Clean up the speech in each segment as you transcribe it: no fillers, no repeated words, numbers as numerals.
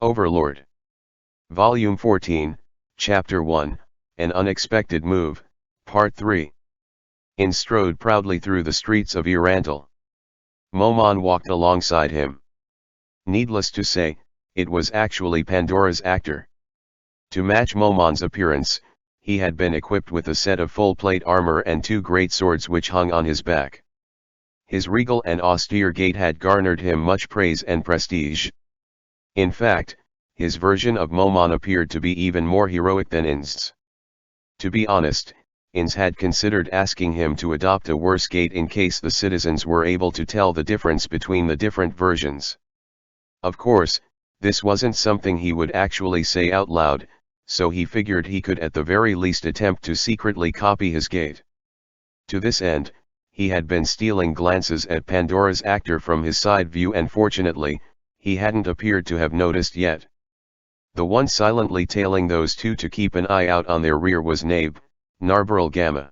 Overlord. Volume 14, Chapter 1, An Unexpected Move, Part 3. Ins strode proudly through the streets of Urantal. Momon walked alongside him. Needless to say, it was actually Pandora's actor. To match Momon's appearance, he had been equipped with a set of full-plate armor and two great swords which hung on his back. His regal and austere gait had garnered him much praise and prestige. In fact, his version of Momon appeared to be even more heroic than Ins's. To be honest, Ins had considered asking him to adopt a worse gait in case the citizens were able to tell the difference between the different versions. Of course, this wasn't something he would actually say out loud, so he figured he could at the very least attempt to secretly copy his gait. To this end, he had been stealing glances at Pandora's actor from his side view, and fortunately, he hadn't appeared to have noticed yet. The one silently tailing those two to keep an eye out on their rear was Nabe, Narberal Gamma.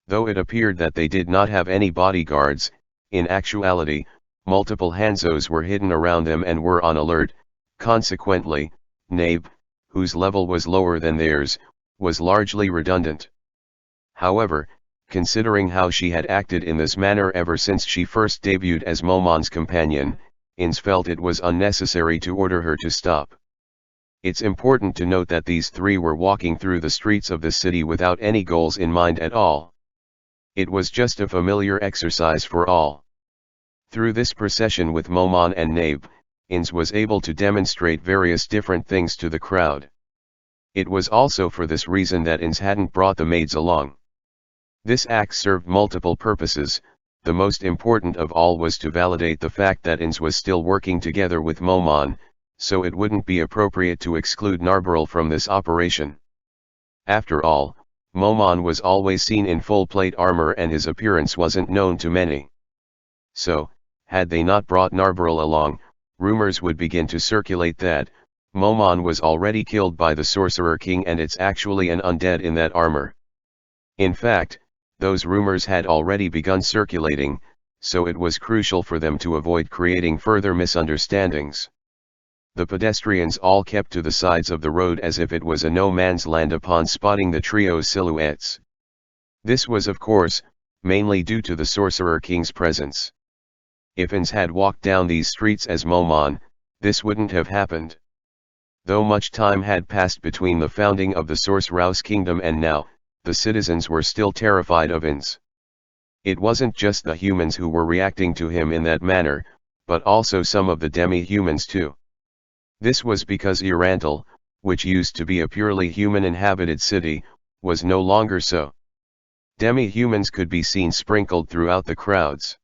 Though it appeared that they did not have any bodyguards, in actuality, multiple Hanzos were hidden around them and were on alert. Consequently, Nabe, whose level was lower than theirs, was largely redundant. However, considering how she had acted in this manner ever since she first debuted as Momon's companion, Ins felt it was unnecessary to order her to stop. It's important to note that these three were walking through the streets of the city without any goals in mind at all. It was just a familiar exercise for all. Through this procession with Momon and Nabe, Ins was able to demonstrate various different things to the crowd. It was also for this reason that Ins hadn't brought the maids along. This act served multiple purposes. The most important of all was to validate the fact that Ins was still working together with Momon, so it wouldn't be appropriate to exclude Narberal from this operation. After all, Momon was always seen in full-plate armor and his appearance wasn't known to many. So, had they not brought Narberal along, rumors would begin to circulate that Momon was already killed by the Sorcerer King and it's actually an undead in that armor. In fact, those rumors had already begun circulating, so it was crucial for them to avoid creating further misunderstandings. The pedestrians all kept to the sides of the road as if it was a no-man's land upon spotting the trio's silhouettes. This was, of course, mainly due to the Sorcerer King's presence. If Ins had walked down these streets as Momon, this wouldn't have happened. Though much time had passed between the founding of the Sorcerer's Kingdom and now, the citizens were still terrified of Ins. It wasn't just the humans who were reacting to him in that manner, but also some of the demi-humans too. This was because Urantal, which used to be a purely human-inhabited city, was no longer so. Demi-humans could be seen sprinkled throughout the crowds.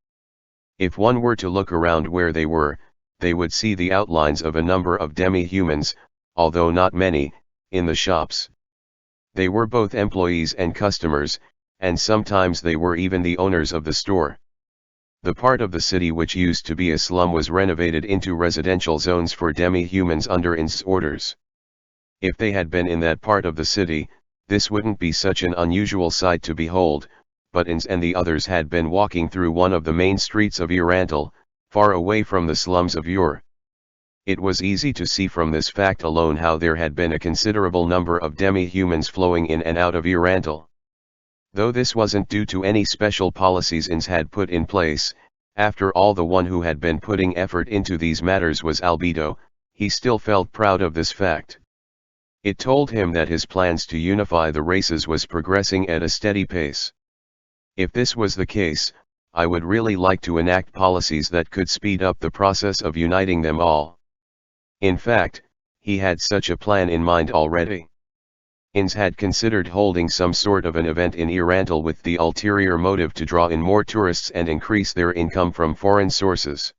If one were to look around where they were, they would see the outlines of a number of demi-humans, although not many, in the shops. They were both employees and customers, and sometimes they were even the owners of the store. The part of the city which used to be a slum was renovated into residential zones for demi-humans under Ins's orders. If they had been in that part of the city, this wouldn't be such an unusual sight to behold, but Ins and the others had been walking through one of the main streets of Urantal, far away from the slums of Ur. It was easy to see from this fact alone how there had been a considerable number of demi-humans flowing in and out of Urantal. Though this wasn't due to any special policies Ins had put in place, after all the one who had been putting effort into these matters was Albedo, he still felt proud of this fact. It told him that his plans to unify the races was progressing at a steady pace. If this was the case, I would really like to enact policies that could speed up the process of uniting them all. In fact, he had such a plan in mind already. Ins had considered holding some sort of an event in Urantal with the ulterior motive to draw in more tourists and increase their income from foreign sources.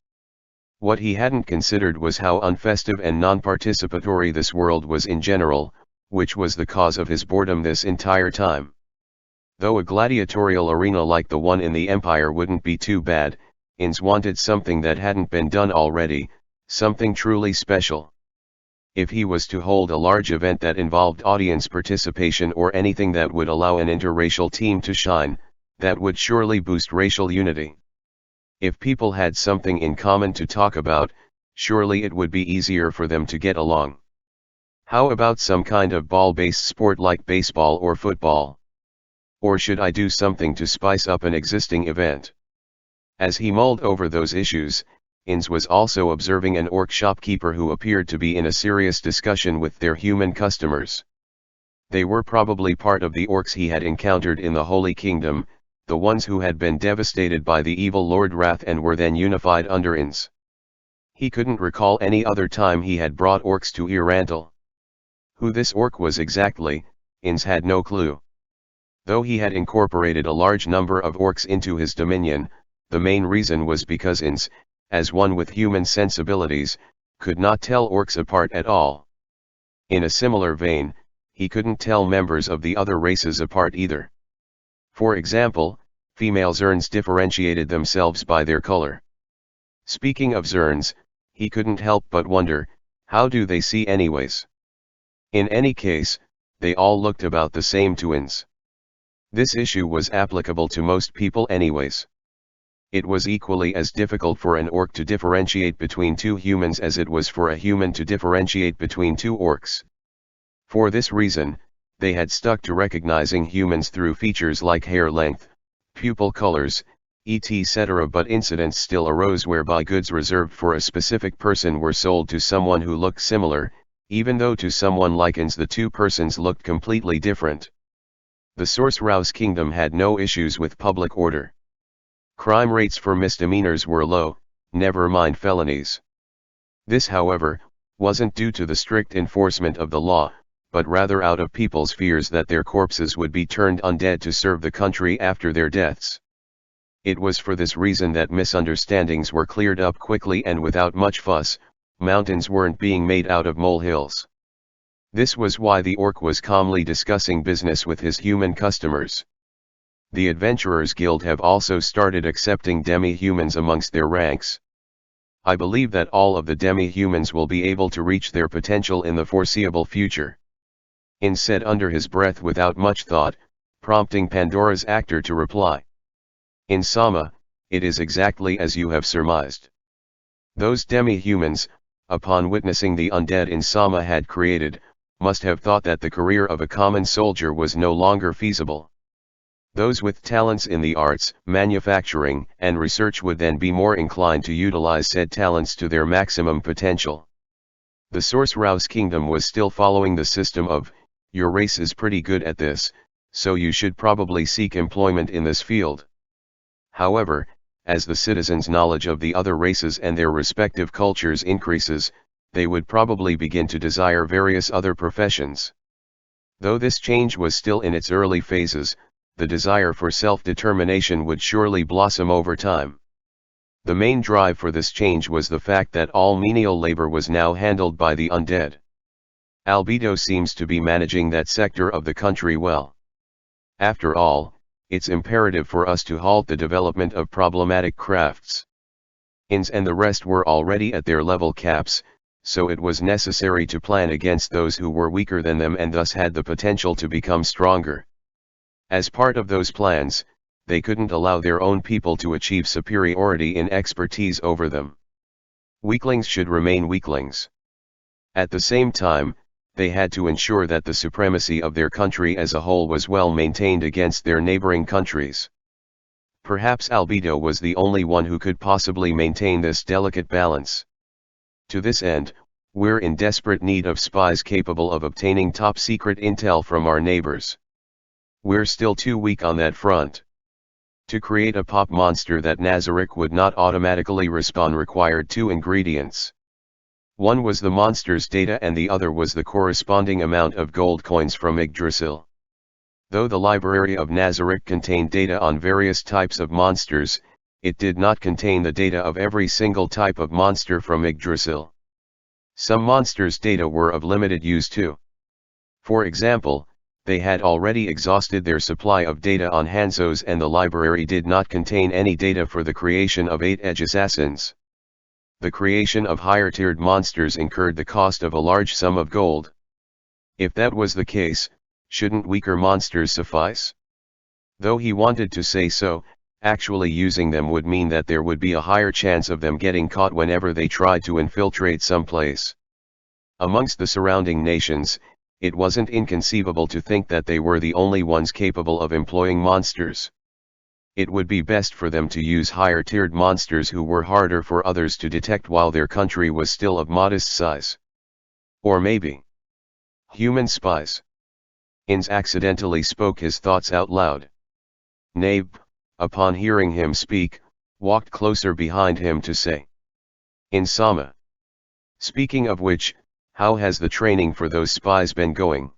What he hadn't considered was how unfestive and non-participatory this world was in general, which was the cause of his boredom this entire time. Though a gladiatorial arena like the one in the Empire wouldn't be too bad, Ins wanted something that hadn't been done already, something truly special. If he was to hold a large event that involved audience participation or anything that would allow an interracial team to shine, that would surely boost racial unity. If people had something in common to talk about, surely it would be easier for them to get along. How about some kind of ball-based sport like baseball or football? Or should I do something to spice up an existing event? As he mulled over those issues, Inz was also observing an orc shopkeeper who appeared to be in a serious discussion with their human customers. They were probably part of the orcs he had encountered in the Holy Kingdom, the ones who had been devastated by the evil Lord Wrath and were then unified under Inz. He couldn't recall any other time he had brought orcs to Irantal. Who this orc was exactly, Inz had no clue. Though he had incorporated a large number of orcs into his dominion, the main reason was because Inz, as one with human sensibilities, could not tell orcs apart at all. In a similar vein, he couldn't tell members of the other races apart either. For example, female Zerns differentiated themselves by their color. Speaking of Zerns, he couldn't help but wonder, how do they see anyways? In any case, they all looked about the same to Inz. This issue was applicable to most people anyways. It was equally as difficult for an orc to differentiate between two humans as it was for a human to differentiate between two orcs. For this reason, they had stuck to recognizing humans through features like hair length, pupil colors, etc. But incidents still arose whereby goods reserved for a specific person were sold to someone who looked similar, even though to someone like Inz the two persons looked completely different. The Sorcerer's Kingdom had no issues with public order. Crime rates for misdemeanors were low, never mind felonies. This, however, wasn't due to the strict enforcement of the law, but rather out of people's fears that their corpses would be turned undead to serve the country after their deaths. It was for this reason that misunderstandings were cleared up quickly and without much fuss. Mountains weren't being made out of molehills. This was why the orc was calmly discussing business with his human customers. The Adventurers Guild have also started accepting demi-humans amongst their ranks. I believe that all of the demi-humans will be able to reach their potential in the foreseeable future. Inz said under his breath without much thought, prompting Pandora's actor to reply. Insama, it is exactly as you have surmised. Those demi-humans, upon witnessing the undead Insama had created, must have thought that the career of a common soldier was no longer feasible. Those with talents in the arts, manufacturing, and research would then be more inclined to utilize said talents to their maximum potential. The Sorcerer's Kingdom was still following the system of, your race is pretty good at this, so you should probably seek employment in this field. However, as the citizens' knowledge of the other races and their respective cultures increases, they would probably begin to desire various other professions. Though this change was still in its early phases, the desire for self-determination would surely blossom over time. The main drive for this change was the fact that all menial labor was now handled by the undead. Albedo seems to be managing that sector of the country well. After all, it's imperative for us to halt the development of problematic crafts. Inz and the rest were already at their level caps, so it was necessary to plan against those who were weaker than them and thus had the potential to become stronger. As part of those plans, they couldn't allow their own people to achieve superiority in expertise over them. Weaklings should remain weaklings. At the same time, they had to ensure that the supremacy of their country as a whole was well maintained against their neighboring countries. Perhaps Albedo was the only one who could possibly maintain this delicate balance. To this end, we're in desperate need of spies capable of obtaining top-secret intel from our neighbors. We're still too weak on that front. To create a pop monster that Nazarick would not automatically respawn required two ingredients. One was the monster's data and the other was the corresponding amount of gold coins from Yggdrasil. Though the library of Nazarick contained data on various types of monsters, it did not contain the data of every single type of monster from Yggdrasil. Some monsters' data were of limited use too. For example, they had already exhausted their supply of data on Hanzos and the library did not contain any data for the creation of 8 edge assassins. The creation of higher-tiered monsters incurred the cost of a large sum of gold. If that was the case, shouldn't weaker monsters suffice? Though he wanted to say so, Actually using them would mean that there would be a higher chance of them getting caught whenever they tried to infiltrate some place. Amongst the surrounding nations, it wasn't inconceivable to think that they were the only ones capable of employing monsters. It would be best for them to use higher-tiered monsters who were harder for others to detect while their country was still of modest size. Or maybe human spies. Ins accidentally spoke his thoughts out loud. Nabe, upon hearing him speak, walked closer behind him to say, "Insama. Speaking of which, how has the training for those spies been going?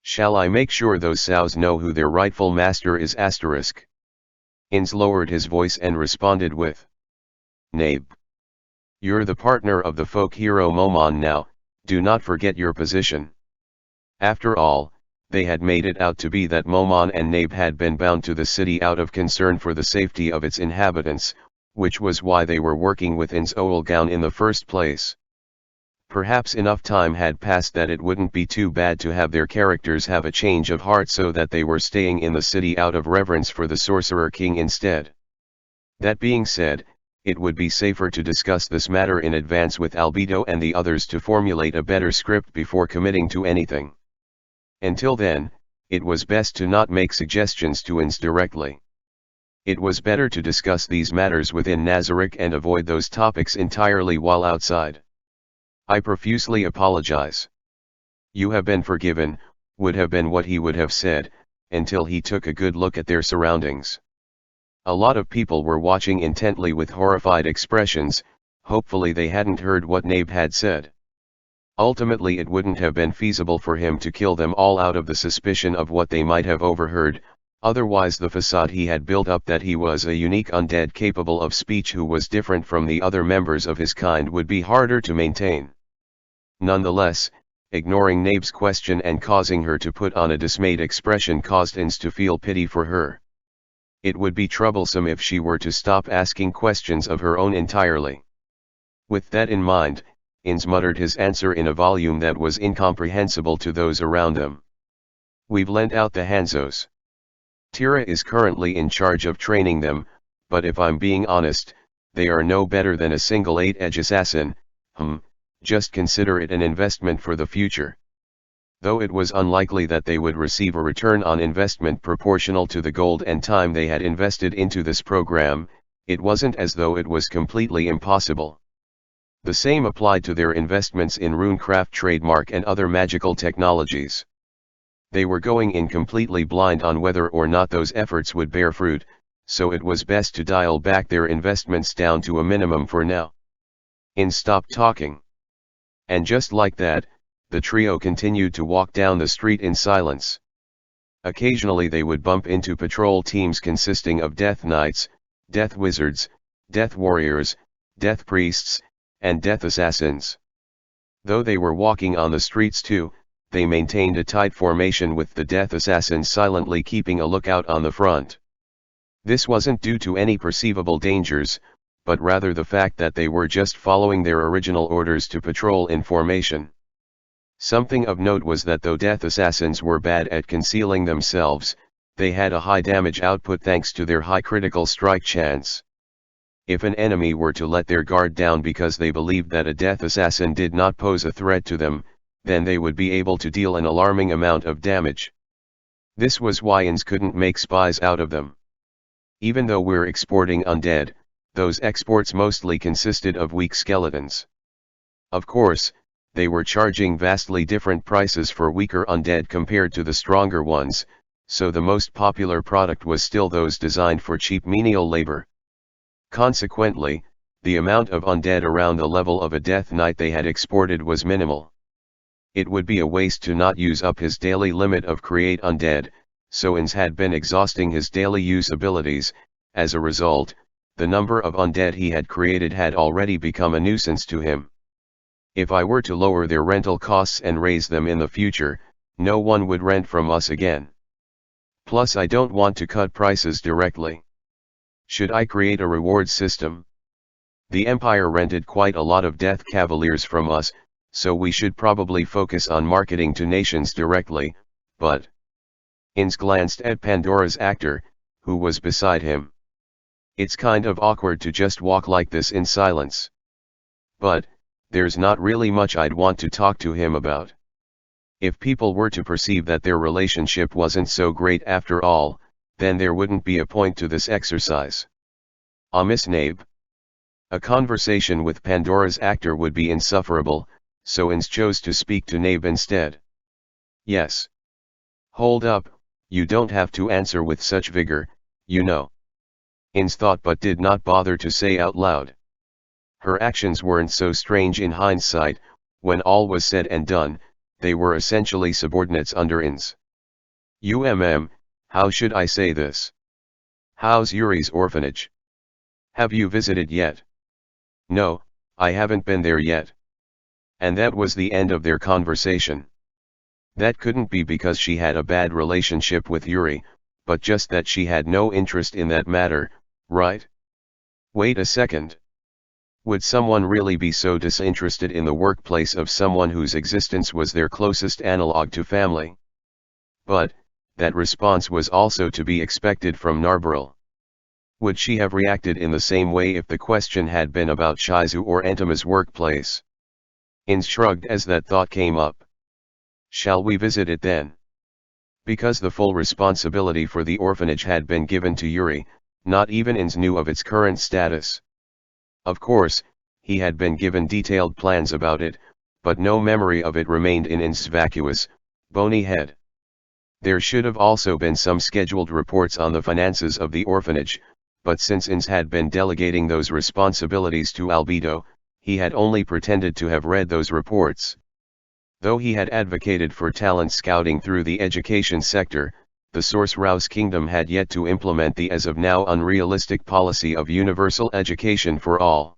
Shall I make sure those sows know who their rightful master is asterisk?" Ins lowered his voice and responded with, "Nabe. You're the partner of the folk hero Momon now, do not forget your position." After all, they had made it out to be that Momon and Nabe had been bound to the city out of concern for the safety of its inhabitants, which was why they were working with Ins Oulgown in the first place. Perhaps enough time had passed that it wouldn't be too bad to have their characters have a change of heart so that they were staying in the city out of reverence for the Sorcerer King instead. That being said, it would be safer to discuss this matter in advance with Albedo and the others to formulate a better script before committing to anything. Until then, it was best to not make suggestions to Ins directly. It was better to discuss these matters within Nazarick and avoid those topics entirely while outside. "I profusely apologize. You have been forgiven," would have been what he would have said, until he took a good look at their surroundings. A lot of people were watching intently with horrified expressions. Hopefully they hadn't heard what Nabe had said. Ultimately it wouldn't have been feasible for him to kill them all out of the suspicion of what they might have overheard, otherwise the facade he had built up that he was a unique undead capable of speech who was different from the other members of his kind would be harder to maintain. Nonetheless, ignoring Nabe's question and causing her to put on a dismayed expression caused Ins to feel pity for her. It would be troublesome if she were to stop asking questions of her own entirely. With that in mind, Ins muttered his answer in a volume that was incomprehensible to those around them. "We've lent out the Hanzos. Tira is currently in charge of training them, but if I'm being honest, they are no better than a single 8-edge assassin. Just consider it an investment for the future." Though it was unlikely that they would receive a return on investment proportional to the gold and time they had invested into this program, it wasn't as though it was completely impossible. The same applied to their investments in runecraft trademark and other magical technologies. They were going in completely blind on whether or not those efforts would bear fruit, so it was best to dial back their investments down to a minimum for now. Ins stopped talking. And just like that, the trio continued to walk down the street in silence. Occasionally they would bump into patrol teams consisting of Death Knights, Death Wizards, Death Warriors, Death Priests, and Death Assassins. Though they were walking on the streets too, they maintained a tight formation with the Death Assassins silently keeping a lookout on the front. This wasn't due to any perceivable dangers, but rather the fact that they were just following their original orders to patrol in formation. Something of note was that though Death Assassins were bad at concealing themselves, they had a high damage output thanks to their high critical strike chance. If an enemy were to let their guard down because they believed that a Death Assassin did not pose a threat to them, then they would be able to deal an alarming amount of damage. This was why Ins couldn't make spies out of them. Even though we're exporting undead, those exports mostly consisted of weak skeletons. Of course, they were charging vastly different prices for weaker undead compared to the stronger ones, so the most popular product was still those designed for cheap menial labor. Consequently, the amount of undead around the level of a Death Knight they had exported was minimal. It would be a waste to not use up his daily limit of create undead, so Ins had been exhausting his daily use abilities. As a result, the number of undead he had created had already become a nuisance to him. If I were to lower their rental costs and raise them in the future, no one would rent from us again. Plus I don't want to cut prices directly. Should I create a reward system? The Empire rented quite a lot of Death Cavaliers from us, so we should probably focus on marketing to nations directly, but... Ins glanced at Pandora's actor, who was beside him. It's kind of awkward to just walk like this in silence. But, there's not really much I'd want to talk to him about. If people were to perceive that their relationship wasn't so great after all, then there wouldn't be a point to this exercise. Miss Nabe. A conversation with Pandora's actor would be insufferable, so Ins chose to speak to Nabe instead. Yes. Hold up, you don't have to answer with such vigor, you know. Ins thought but did not bother to say out loud. Her actions weren't so strange in hindsight, when all was said and done, they were essentially subordinates under Ins. How should I say this? How's Yuri's orphanage? Have you visited yet? No, I haven't been there yet. And that was the end of their conversation. That couldn't be because she had a bad relationship with Yuri, but just that she had no interest in that matter, right? Wait a second. Would someone really be so disinterested in the workplace of someone whose existence was their closest analog to family? But, that response was also to be expected from Narberl. Would she have reacted in the same way if the question had been about Shizu or Entima's workplace? Ins shrugged as that thought came up. Shall we visit it then? Because the full responsibility for the orphanage had been given to Yuri, not even Ins knew of its current status. Of course, he had been given detailed plans about it, but no memory of it remained in Ins's vacuous, bony head. There should have also been some scheduled reports on the finances of the orphanage, but since Ins had been delegating those responsibilities to Albedo, he had only pretended to have read those reports. Though he had advocated for talent scouting through the education sector, the Source Rouse Kingdom had yet to implement the as of now unrealistic policy of universal education for all.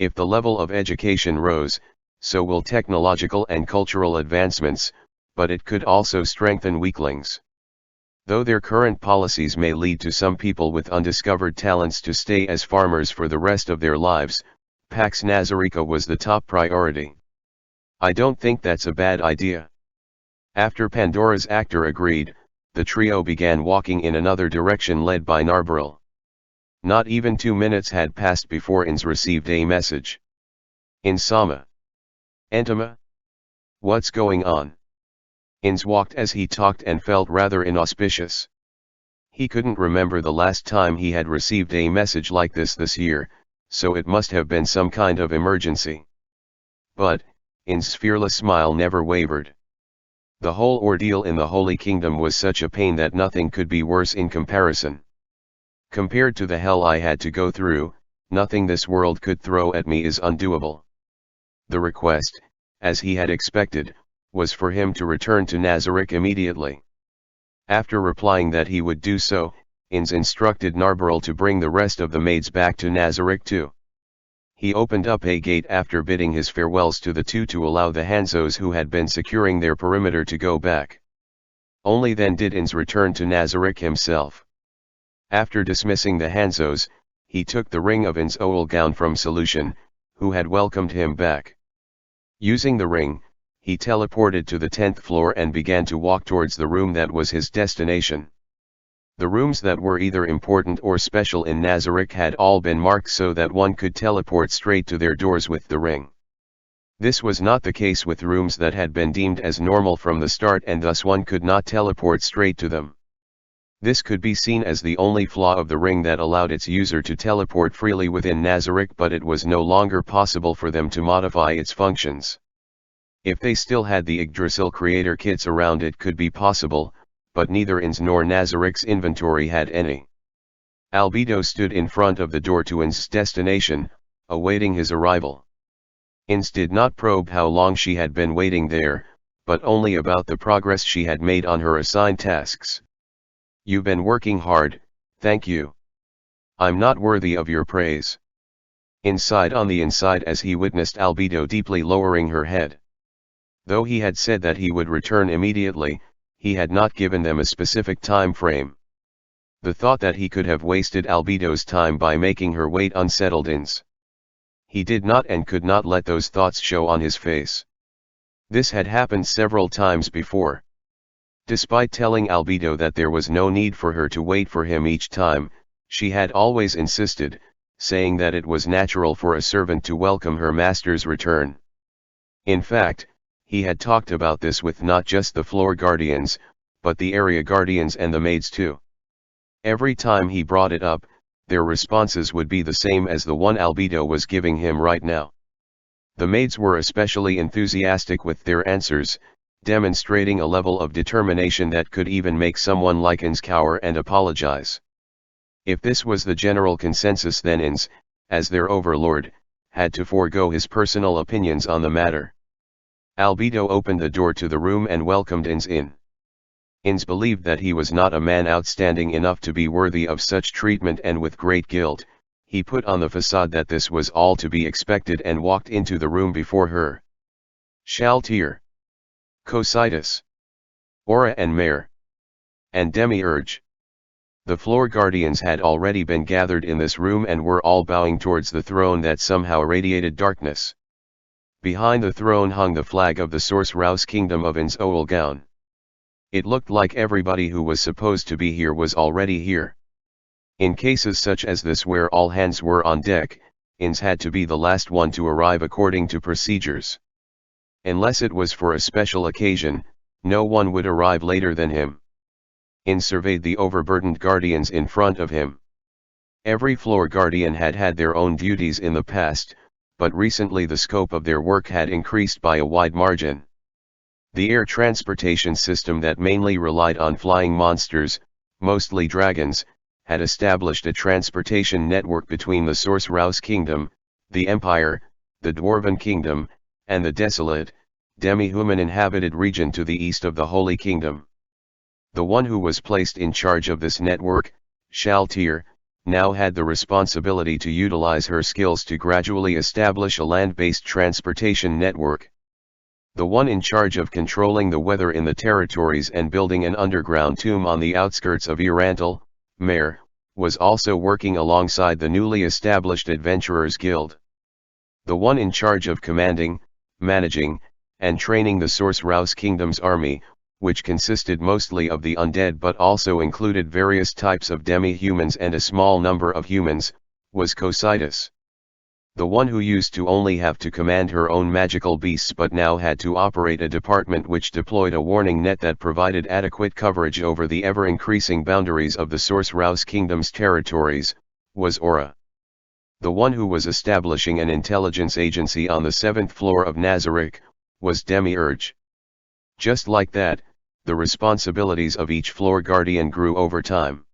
If the level of education rose, so will technological and cultural advancements, but it could also strengthen weaklings. Though their current policies may lead to some people with undiscovered talents to stay as farmers for the rest of their lives, Pax Nazarica was the top priority. I don't think that's a bad idea. After Pandora's actor agreed, the trio began walking in another direction led by Narberl. Not even 2 minutes had passed before Ins received a message. Insama. Entima? What's going on? Ins walked as he talked and felt rather inauspicious. He couldn't remember the last time he had received a message like this year, so it must have been some kind of emergency. But, Ins's fearless smile never wavered. The whole ordeal in the Holy Kingdom was such a pain that nothing could be worse in comparison. Compared to the hell I had to go through, nothing this world could throw at me is undoable. The request, as he had expected, was for him to return to Nazarick immediately. After replying that he would do so, Ins instructed Narberl to bring the rest of the maids back to Nazarick too. He opened up a gate after bidding his farewells to the two to allow the Hanzos who had been securing their perimeter to go back. Only then did Ins return to Nazarick himself. After dismissing the Hanzos, he took the ring of Ins Oulgown from Solution, who had welcomed him back. Using the ring, he teleported to the 10th floor and began to walk towards the room that was his destination. The rooms that were either important or special in Nazarick had all been marked so that one could teleport straight to their doors with the ring. This was not the case with rooms that had been deemed as normal from the start and thus one could not teleport straight to them. This could be seen as the only flaw of the ring that allowed its user to teleport freely within Nazarick, but it was no longer possible for them to modify its functions. If they still had the Yggdrasil creator kits around, it could be possible, but neither Ins nor Nazarick's inventory had any. Albedo stood in front of the door to Ins's destination, awaiting his arrival. Ins did not probe how long she had been waiting there, but only about the progress she had made on her assigned tasks. You've been working hard, thank you. I'm not worthy of your praise. Ins sighed on the inside as he witnessed Albedo deeply lowering her head. Though he had said that he would return immediately, he had not given them a specific time frame. The thought that he could have wasted Albedo's time by making her wait unsettled Ins. He did not and could not let those thoughts show on his face. This had happened several times before. Despite telling Albedo that there was no need for her to wait for him each time, She had always insisted, saying that it was natural for a servant to welcome her master's return. In fact, he had talked about this with not just the floor guardians, but the area guardians and the maids too. Every time he brought it up, their responses would be the same as the one Albedo was giving him right now. The maids were especially enthusiastic with their answers, demonstrating a level of determination that could even make someone like Ins cower and apologize. If this was the general consensus, then Ins, as their overlord, had to forego his personal opinions on the matter. Albedo opened the door to the room and welcomed Ins in. Ins believed that he was not a man outstanding enough to be worthy of such treatment, and with great guilt, he put on the facade that this was all to be expected and walked into the room before her. Shaltir, Cositus, Aura and Mare, and Demiurge. The floor guardians had already been gathered in this room and were all bowing towards the throne that somehow radiated darkness. Behind the throne hung the flag of the Sorcerer's kingdom of Ins Oulgaun. It looked like everybody who was supposed to be here was already here. In cases such as this where all hands were on deck, Ins had to be the last one to arrive according to procedures. Unless it was for a special occasion, no one would arrive later than him. Ins surveyed the overburdened guardians in front of him. Every floor guardian had had their own duties in the past, but recently the scope of their work had increased by a wide margin. The air transportation system that mainly relied on flying monsters, mostly dragons, had established a transportation network between the Sorcerer's kingdom, the Empire, the Dwarven kingdom, and the desolate, demi-human inhabited region to the east of the Holy Kingdom. The one who was placed in charge of this network, Shaltir, now had the responsibility to utilize her skills to gradually establish a land-based transportation network. The one in charge of controlling the weather in the territories and building an underground tomb on the outskirts of Irantal, Mare, was also working alongside the newly established Adventurers Guild. The one in charge of commanding, managing, and training the Sorcerer's Kingdom's army, which consisted mostly of the undead but also included various types of demi-humans and a small number of humans, was Cositus. The one who used to only have to command her own magical beasts but now had to operate a department which deployed a warning net that provided adequate coverage over the ever-increasing boundaries of the Sorcerer's Kingdom's territories, was Aura. The one who was establishing an intelligence agency on the 7th floor of Nazarick, was Demiurge. Just like that, the responsibilities of each floor guardian grew over time.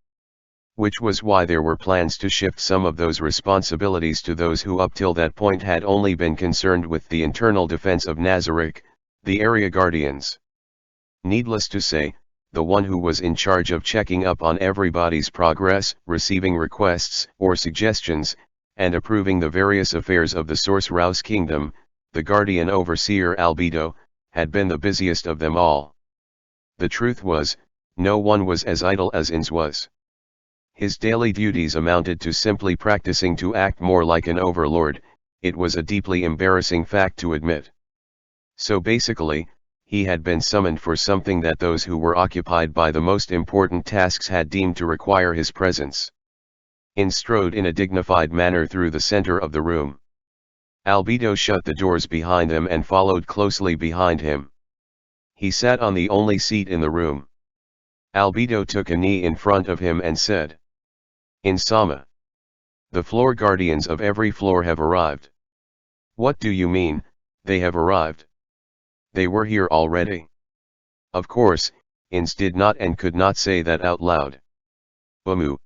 Which was why there were plans to shift some of those responsibilities to those who up till that point had only been concerned with the internal defense of Nazarick, the area guardians. Needless to say, the one who was in charge of checking up on everybody's progress, receiving requests or suggestions, and approving the various affairs of the Sorcerer's Kingdom, the Guardian Overseer Albedo, had been the busiest of them all. The truth was, no one was as idle as Ins was. His daily duties amounted to simply practicing to act more like an overlord. It was a deeply embarrassing fact to admit. So basically, he had been summoned for something that those who were occupied by the most important tasks had deemed to require his presence. Ins strode in a dignified manner through the center of the room. Albedo shut the doors behind them and followed closely behind him. He sat on the only seat in the room. Albedo took a knee in front of him and said, "Insama. The floor guardians of every floor have arrived." "What do you mean, they have arrived? They were here already." Of course, Ins did not and could not say that out loud. "Umu.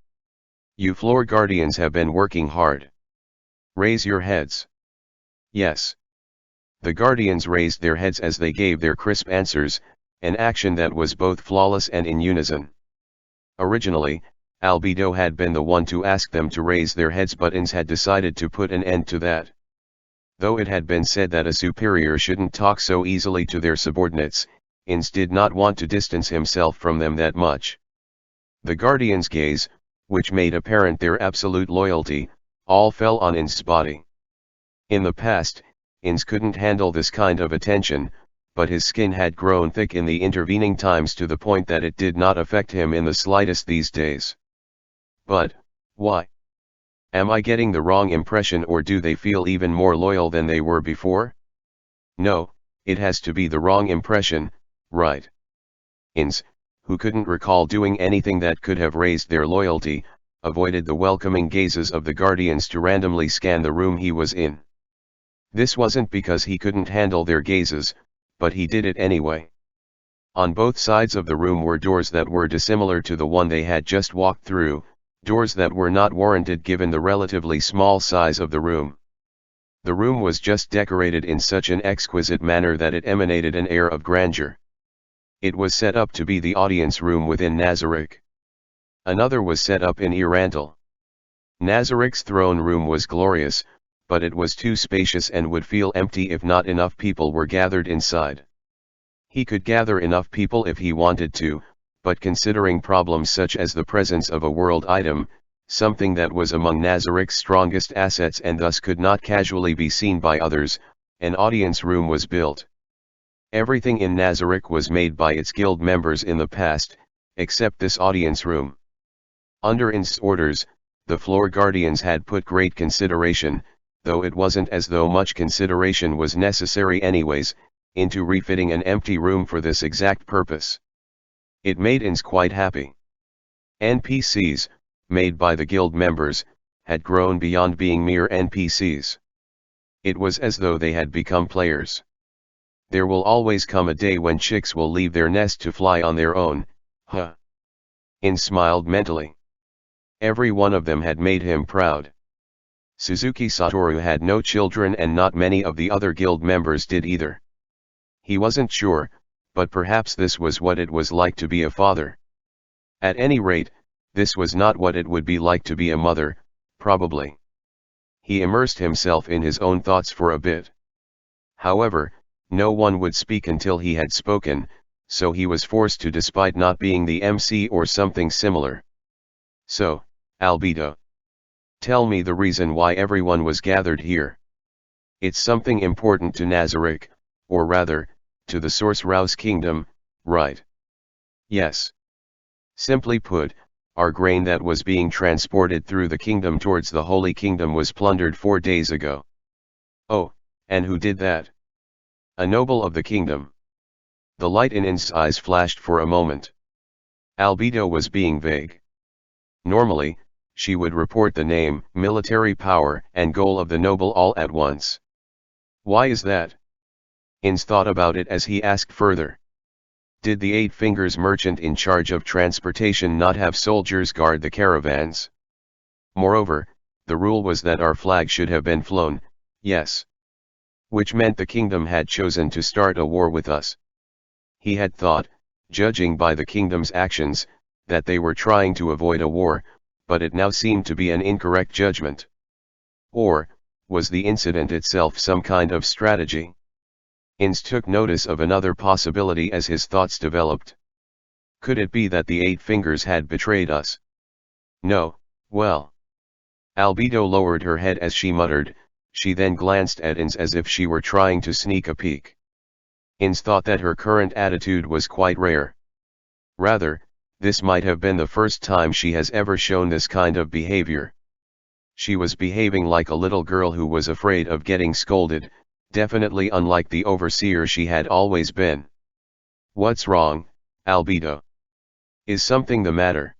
You floor guardians have been working hard. Raise your heads." "Yes." The guardians raised their heads as they gave their crisp answers, an action that was both flawless and in unison. Originally, Albedo had been the one to ask them to raise their heads, but Ins had decided to put an end to that. Though it had been said that a superior shouldn't talk so easily to their subordinates, Ins did not want to distance himself from them that much. The guardians' gaze, which made apparent their absolute loyalty, all fell on Ins's body. In the past, Ins couldn't handle this kind of attention, but his skin had grown thick in the intervening times to the point that it did not affect him in the slightest these days. But, Why? Am I getting the wrong impression, or do they feel even more loyal than they were before? No, it has to be the wrong impression, right? Ins, who couldn't recall doing anything that could have raised their loyalty, avoided the welcoming gazes of the guardians to randomly scan the room he was in. This wasn't because he couldn't handle their gazes, but he did it anyway. On both sides of the room were doors that were dissimilar to the one they had just walked through, doors that were not warranted given the relatively small size of the room. The room was just decorated in such an exquisite manner that it emanated an air of grandeur. It was set up to be the audience room within Nazarick. Another was set up in Irantal. Nazarick's throne room was glorious, but it was too spacious and would feel empty if not enough people were gathered inside. He could gather enough people if he wanted to, but considering problems such as the presence of a world item, something that was among Nazarick's strongest assets and thus could not casually be seen by others, an audience room was built. Everything in Nazarick was made by its guild members in the past, except this audience room. Under Inst's orders, the floor guardians had put great consideration, though it wasn't as though much consideration was necessary anyways, into refitting an empty room for this exact purpose. It made Inst quite happy. NPCs, made by the guild members, had grown beyond being mere NPCs. It was as though they had become players. There will always come a day when chicks will leave their nest to fly on their own, huh? Inst smiled mentally. Every one of them had made him proud. Suzuki Satoru had no children and not many of the other guild members did either. He wasn't sure, but perhaps this was what it was like to be a father. At any rate, this was not what it would be like to be a mother, probably. He immersed himself in his own thoughts for a bit. However, no one would speak until he had spoken, so he was forced to, despite not being the MC or something similar. So, Albedo, tell me the reason why everyone was gathered here. It's something important to Nazarick, or rather, to the Source Rouse Kingdom, right? Yes. Simply put, our grain that was being transported through the kingdom towards the Holy Kingdom was plundered 4 days ago. Oh, and who did that? A noble of the kingdom. The light in Inst's eyes flashed for a moment. Albedo was being vague. Normally, she would report the name, military power, and goal of the noble all at once. Why is that? Inst thought about it as he asked further. Did the Eight Fingers merchant in charge of transportation not have soldiers guard the caravans? Moreover, the rule was that our flag should have been flown, yes. Which meant the kingdom had chosen to start a war with us. He had thought, judging by the kingdom's actions, that they were trying to avoid a war, but it now seemed to be an incorrect judgment. Or, was the incident itself some kind of strategy? Inst took notice of another possibility as his thoughts developed. Could it be that the Eight Fingers had betrayed us? No, well. Albedo lowered her head as she muttered, she then glanced at Inst as if she were trying to sneak a peek. Inst thought that her current attitude was quite rare. Rather, this might have been the first time she has ever shown this kind of behavior. She was behaving like a little girl who was afraid of getting scolded, definitely unlike the overseer she had always been. What's wrong, Albedo? Is something the matter?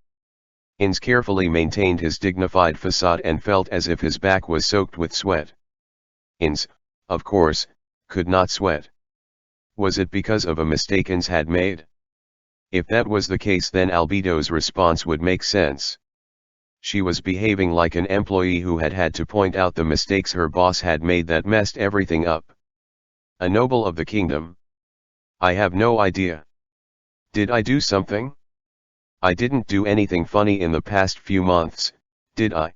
Inst carefully maintained his dignified facade and felt as if his back was soaked with sweat. Inst, of course, could not sweat. Was it because of a mistake Inst had made? If that was the case, then Albedo's response would make sense. She was behaving like an employee who had had to point out the mistakes her boss had made that messed everything up. A noble of the kingdom? I have no idea. Did I do something? I didn't do anything funny in the past few months, did I?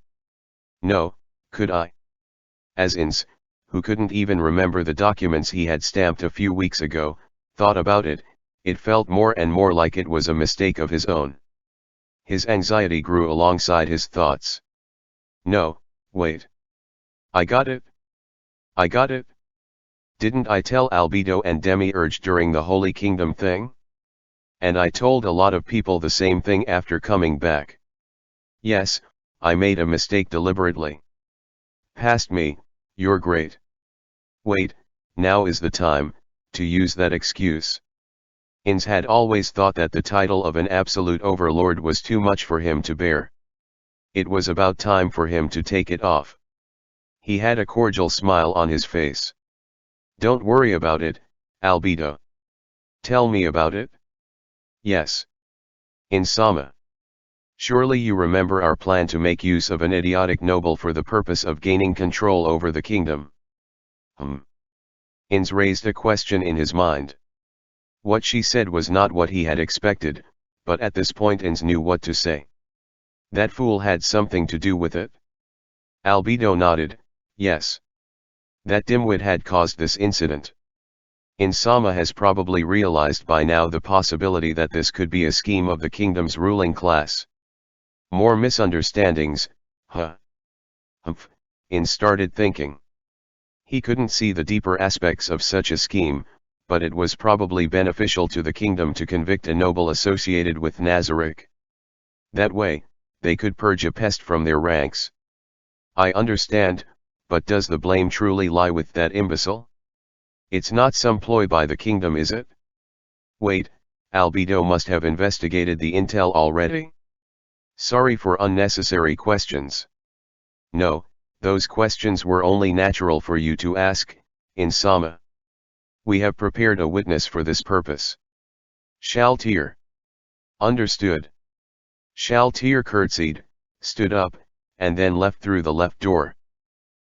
No, could I? As Inst, who couldn't even remember the documents he had stamped a few weeks ago, thought about it, it felt more and more like it was a mistake of his own. His anxiety grew alongside his thoughts. No, wait. I got it. I got it. Didn't I tell Albedo and Demiurge during the Holy Kingdom thing? And I told a lot of people the same thing after coming back. Yes, I made a mistake deliberately. Past me, you're great. Wait, now is the time, to use that excuse. Ins had always thought that the title of an absolute overlord was too much for him to bear. It was about time for him to take it off. He had a cordial smile on his face. Don't worry about it, Albedo. Tell me about it. Yes. Insama. Surely you remember our plan to make use of an idiotic noble for the purpose of gaining control over the kingdom. Ins raised a question in his mind. What she said was not what he had expected, but at this point Ins knew what to say. That fool had something to do with it? Albedo nodded, yes. That dimwit had caused this incident. Insama has probably realized by now the possibility that this could be a scheme of the kingdom's ruling class. More misunderstandings, huh? Humph, Ins started thinking. He couldn't see the deeper aspects of such a scheme, but it was probably beneficial to the kingdom to convict a noble associated with Nazarick. That way, they could purge a pest from their ranks. I understand, but does the blame truly lie with that imbecile? It's not some ploy by the kingdom, is it? Wait, Albedo must have investigated the intel already? Sorry for unnecessary questions. No, those questions were only natural for you to ask, Insama. We have prepared a witness for this purpose. Shaltir. Understood. Shaltir curtsied, stood up, and then left through the left door.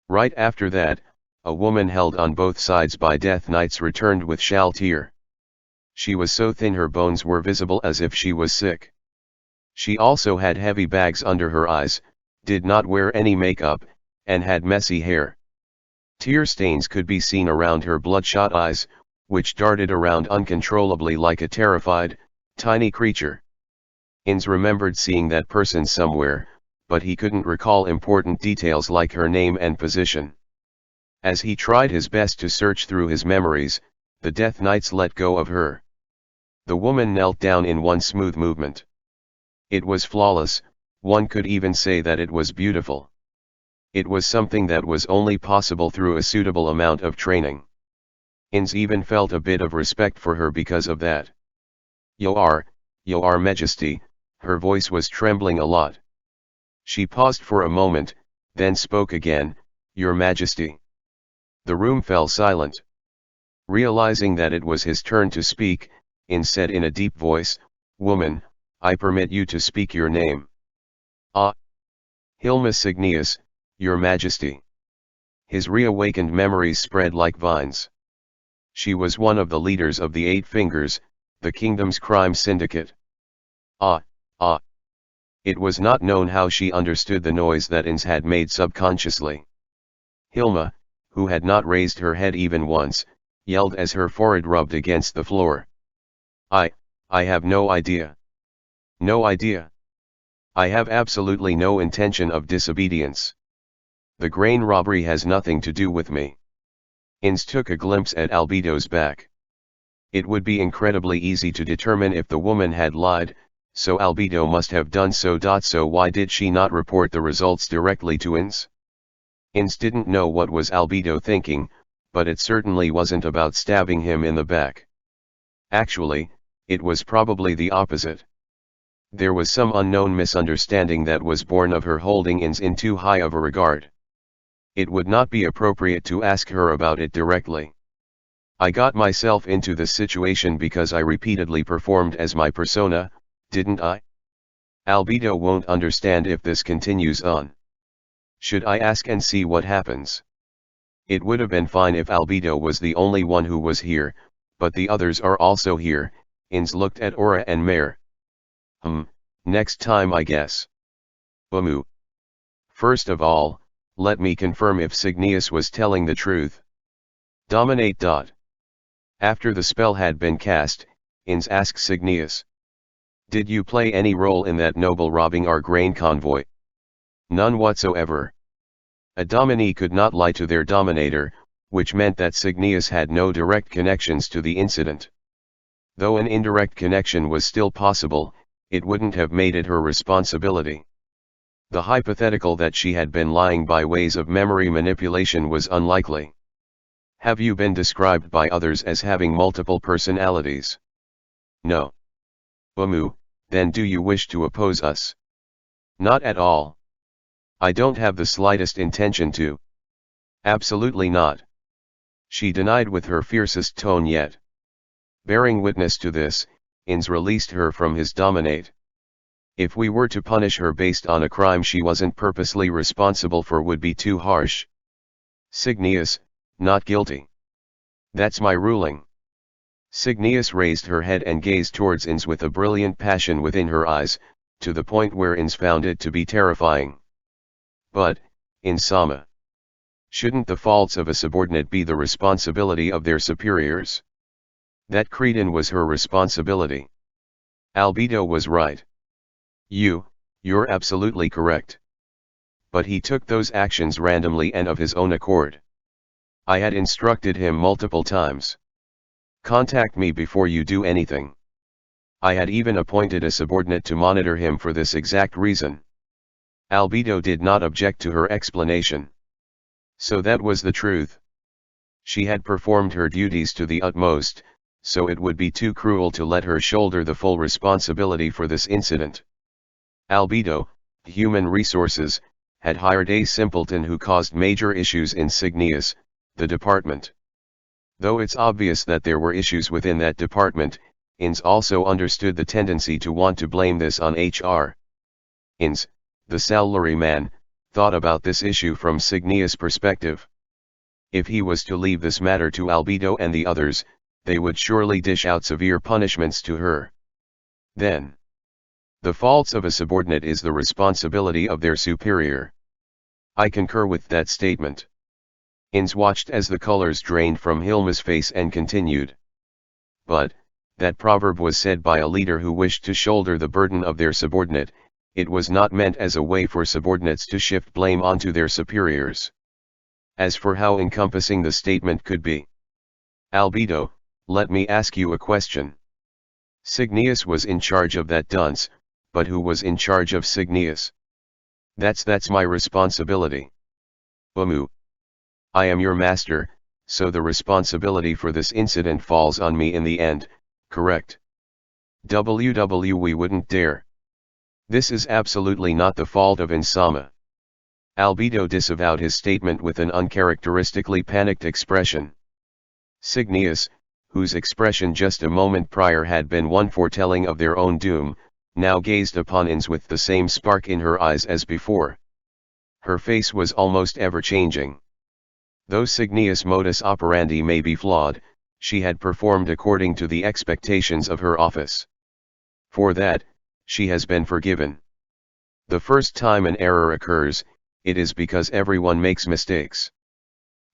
Right after that, a woman held on both sides by Death Knights returned with Shaltir. She was so thin her bones were visible as if she was sick. She also had heavy bags under her eyes, did not wear any makeup, and had messy hair. Tear stains could be seen around her bloodshot eyes, which darted around uncontrollably like a terrified, tiny creature. Ins remembered seeing that person somewhere, but he couldn't recall important details like her name and position. As he tried his best to search through his memories, the Death Knights let go of her. The woman knelt down in one smooth movement. It was flawless, one could even say that it was beautiful. It was something that was only possible through a suitable amount of training. Ins even felt a bit of respect for her because of that. Your Majesty, her voice was trembling a lot. She paused for a moment, then spoke again, Your Majesty. The room fell silent. Realizing that it was his turn to speak, Ins said in a deep voice, Woman, I permit you to speak your name. Ah. Hilma Signius, Your Majesty. His reawakened memories spread like vines. She was one of the leaders of the Eight Fingers, the kingdom's crime syndicate. Ah. It was not known how she understood the noise that Ins had made subconsciously. Hilma, who had not raised her head even once, yelled as her forehead rubbed against the floor. I have no idea. No idea. I have absolutely no intention of disobedience. The grain robbery has nothing to do with me. Ins took a glimpse at Albedo's back. It would be incredibly easy to determine if the woman had lied, so Albedo must have done so. So why did she not report the results directly to Ins? Ins didn't know what was Albedo thinking, but it certainly wasn't about stabbing him in the back. Actually, it was probably the opposite. There was some unknown misunderstanding that was born of her holding Ins in too high of a regard. It would not be appropriate to ask her about it directly. I got myself into this situation because I repeatedly performed as my persona, didn't I? Albedo won't understand if this continues on. Should I ask and see what happens? It would have been fine if Albedo was the only one who was here, but the others are also here. Ins looked at Aura and Mare. Next time I guess. Bamu. First of all, let me confirm if Signius was telling the truth. Dominate. After the spell had been cast, Ins asked Signius. Did you play any role in that noble robbing our grain convoy? None whatsoever. A dominee could not lie to their dominator, which meant that Signius had no direct connections to the incident. Though an indirect connection was still possible, it wouldn't have made it her responsibility. The hypothetical that she had been lying by ways of memory manipulation was unlikely. Have you been described by others as having multiple personalities? No. Then do you wish to oppose us? Not at all. I don't have the slightest intention to. Absolutely not. She denied with her fiercest tone yet. Bearing witness to this, Ins released her from his dominate. If we were to punish her based on a crime she wasn't purposely responsible for would be too harsh. Cygnius, not guilty. That's my ruling. Cygnius raised her head and gazed towards Ins with a brilliant passion within her eyes, to the point where Ins found it to be terrifying. But, Insama, shouldn't the faults of a subordinate be the responsibility of their superiors? That Cretan was her responsibility. Albedo was right. You're absolutely correct. But he took those actions randomly and of his own accord. I had instructed him multiple times. Contact me before you do anything. I had even appointed a subordinate to monitor him for this exact reason. Albedo did not object to her explanation. So that was the truth. She had performed her duties to the utmost, so it would be too cruel to let her shoulder the full responsibility for this incident. Albedo, Human Resources, had hired a simpleton who caused major issues in Cygnius, the department. Though it's obvious that there were issues within that department, Ins also understood the tendency to want to blame this on HR. Ins, the salaryman, thought about this issue from Cygnius' perspective. If he was to leave this matter to Albedo and the others, they would surely dish out severe punishments to her. Then, the faults of a subordinate is the responsibility of their superior. I concur with that statement. Ins watched as the colors drained from Hilma's face and continued. But, that proverb was said by a leader who wished to shoulder the burden of their subordinate. It was not meant as a way for subordinates to shift blame onto their superiors. As for how encompassing the statement could be. Albedo, let me ask you a question. Cygnius was in charge of that dunce, but who was in charge of Cygnius? That's my responsibility. I am your master, so the responsibility for this incident falls on me in the end, correct? We wouldn't dare. This is absolutely not the fault of Insama. Albedo disavowed his statement with an uncharacteristically panicked expression. Cygnius, whose expression just a moment prior had been one foretelling of their own doom, now gazed upon Ins with the same spark in her eyes as before. Her face was almost ever-changing. Though Cygnius' modus operandi may be flawed, she had performed according to the expectations of her office. For that, she has been forgiven. The first time an error occurs, it is because everyone makes mistakes.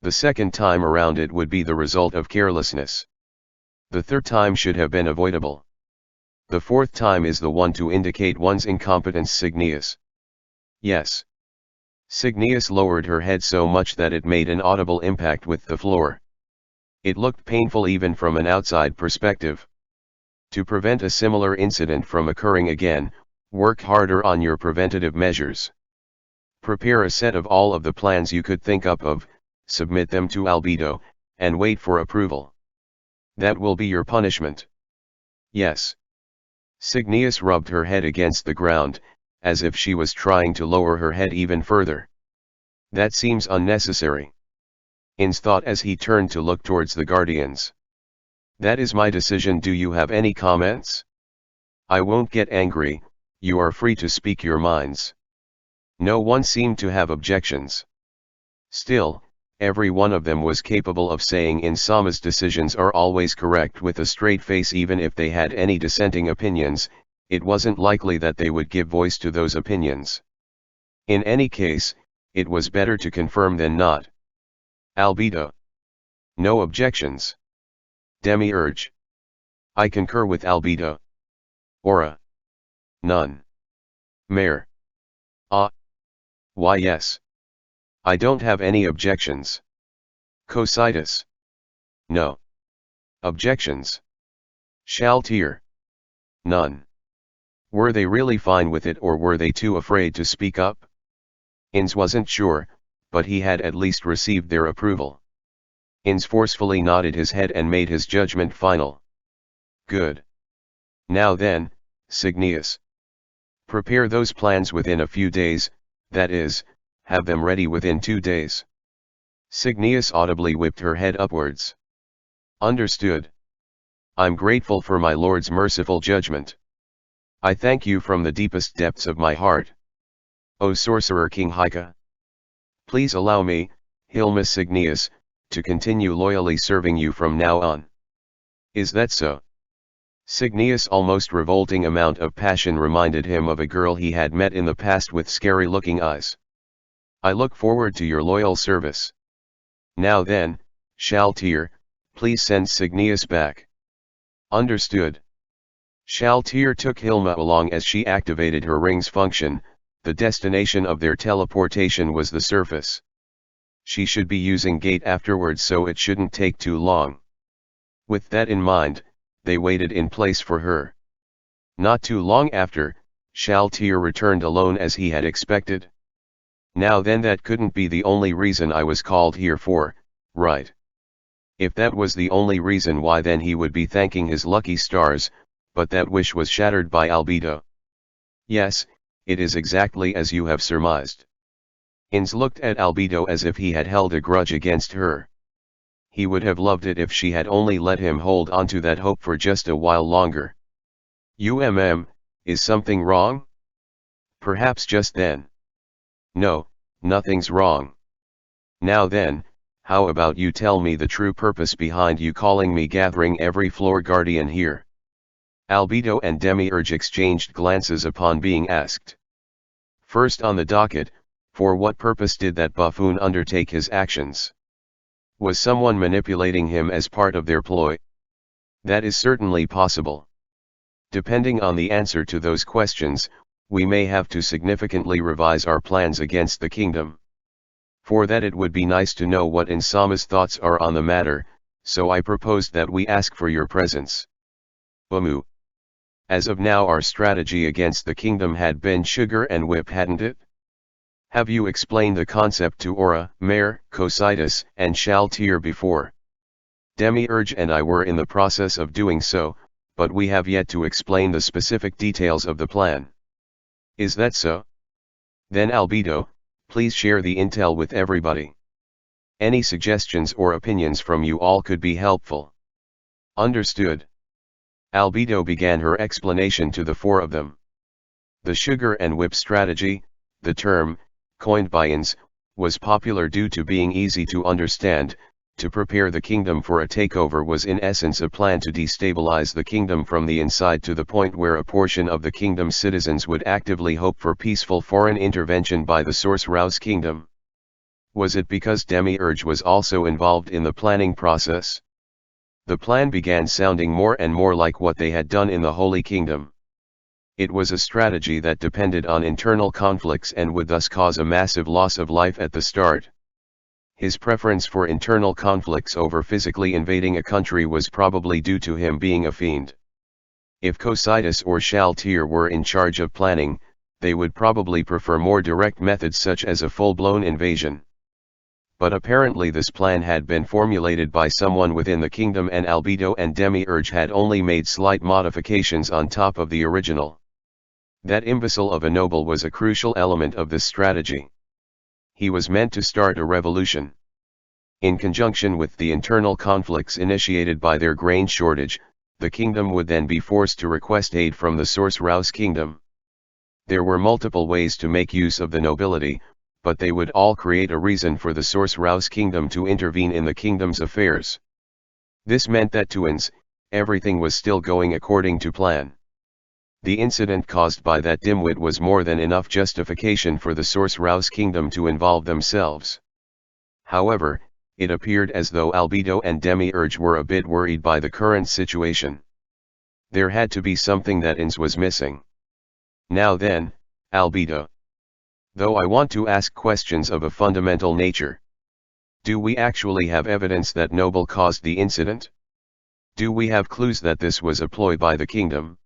The second time around it would be the result of carelessness. The third time should have been avoidable. The fourth time is the one to indicate one's incompetence. Cygnius. Yes. Cygnius lowered her head so much that it made an audible impact with the floor. It looked painful even from an outside perspective. To prevent a similar incident from occurring again, work harder on your preventative measures. Prepare a set of all of the plans you could think up of, submit them to Albedo, and wait for approval. That will be your punishment. Yes. Cygnius rubbed her head against the ground, as if she was trying to lower her head even further. That seems unnecessary. Ins thought as he turned to look towards the guardians. That is my decision. Do you have any comments? I won't get angry, you are free to speak your minds. No one seemed to have objections. Still, every one of them was capable of saying Insama's decisions are always correct with a straight face. Even if they had any dissenting opinions, it wasn't likely that they would give voice to those opinions. In any case, it was better to confirm than not. Albedo. No objections. Demiurge. I concur with Albedo. Aura. None. Mare. Why yes. I don't have any objections. Cositus. No. Objections. Shaltir. None. Were they really fine with it, or were they too afraid to speak up? Ins wasn't sure, but he had at least received their approval. Ins forcefully nodded his head and made his judgment final. Good. Now then, Cygnius. Prepare those plans within a few days, that is, have them ready within 2 days. Cygnius audibly whipped her head upwards. Understood. I'm grateful for my lord's merciful judgment. I thank you from the deepest depths of my heart. O Sorcerer King Hika. Please allow me, Hilma Cygnius, to continue loyally serving you from now on. Is that so? Cygnius' almost revolting amount of passion reminded him of a girl he had met in the past with scary-looking eyes. I look forward to your loyal service. Now then, Shaltir, please send Cygnius back. Understood. Shaltir took Hilma along as she activated her ring's function. The destination of their teleportation was the surface. She should be using gate afterwards, so it shouldn't take too long. With that in mind, they waited in place for her. Not too long after, Shaltir returned alone as he had expected. Now then, that couldn't be the only reason I was called here for, right? If that was the only reason, why then he would be thanking his lucky stars, but that wish was shattered by Albedo. Yes, it is exactly as you have surmised. Ins looked at Albedo as if he had held a grudge against her. He would have loved it if she had only let him hold on to that hope for just a while longer. Is something wrong? Perhaps just then. No, nothing's wrong. Now then, how about you tell me the true purpose behind you calling me, gathering every floor guardian here? Albedo and Demiurge exchanged glances upon being asked. First on the docket, for what purpose did that buffoon undertake his actions? Was someone manipulating him as part of their ploy? That is certainly possible. Depending on the answer to those questions, we may have to significantly revise our plans against the kingdom. For that, it would be nice to know what Insama's thoughts are on the matter, so I proposed that we ask for your presence. As of now, our strategy against the kingdom had been sugar and whip, hadn't it? Have you explained the concept to Aura, Mare, Cocytus, and Shaltir before? Demiurge and I were in the process of doing so, but we have yet to explain the specific details of the plan. Is that so? Then Albedo, please share the intel with everybody. Any suggestions or opinions from you all could be helpful. Understood. Albedo began her explanation to the four of them. The sugar and whip strategy, the term, coined by Ins, was popular due to being easy to understand. To prepare the kingdom for a takeover was in essence a plan to destabilize the kingdom from the inside, to the point where a portion of the kingdom's citizens would actively hope for peaceful foreign intervention by the Sorcerer's kingdom. Was it because Demiurge was also involved in the planning process? The plan began sounding more and more like what they had done in the Holy Kingdom. It was a strategy that depended on internal conflicts and would thus cause a massive loss of life at the start. His preference for internal conflicts over physically invading a country was probably due to him being a fiend. If Cocytus or Shaltir were in charge of planning, they would probably prefer more direct methods such as a full-blown invasion. But apparently this plan had been formulated by someone within the kingdom, and Albedo and Demiurge had only made slight modifications on top of the original. That imbecile of a noble was a crucial element of this strategy. He was meant to start a revolution. In conjunction with the internal conflicts initiated by their grain shortage, the kingdom would then be forced to request aid from the Sorcerer's kingdom. There were multiple ways to make use of the nobility, but they would all create a reason for the Sorcerer's kingdom to intervene in the kingdom's affairs. This meant that to Ins, everything was still going according to plan. The incident caused by that dimwit was more than enough justification for the Sorcerer's kingdom to involve themselves. However, it appeared as though Albedo and Demiurge were a bit worried by the current situation. There had to be something that Ins was missing. Now then, Albedo. Though I want to ask questions of a fundamental nature. Do we actually have evidence that Noble caused the incident? Do we have clues that this was a ploy by the kingdom?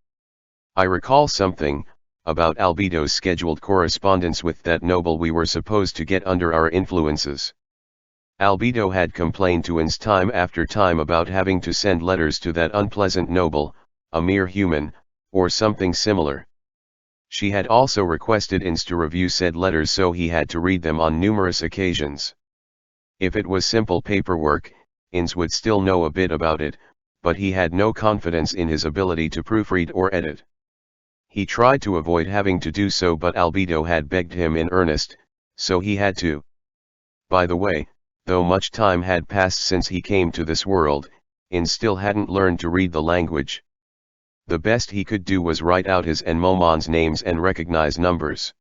I recall something, about Albedo's scheduled correspondence with that noble we were supposed to get under our influences. Albedo had complained to Ins time after time about having to send letters to that unpleasant noble, a mere human, or something similar. She had also requested Ins to review said letters, so he had to read them on numerous occasions. If it was simple paperwork, Ins would still know a bit about it, but he had no confidence in his ability to proofread or edit. He tried to avoid having to do so, but Albedo had begged him in earnest, so he had to. By the way, though much time had passed since he came to this world, Ins still hadn't learned to read the language. The best he could do was write out his and Momon's names and recognize numbers.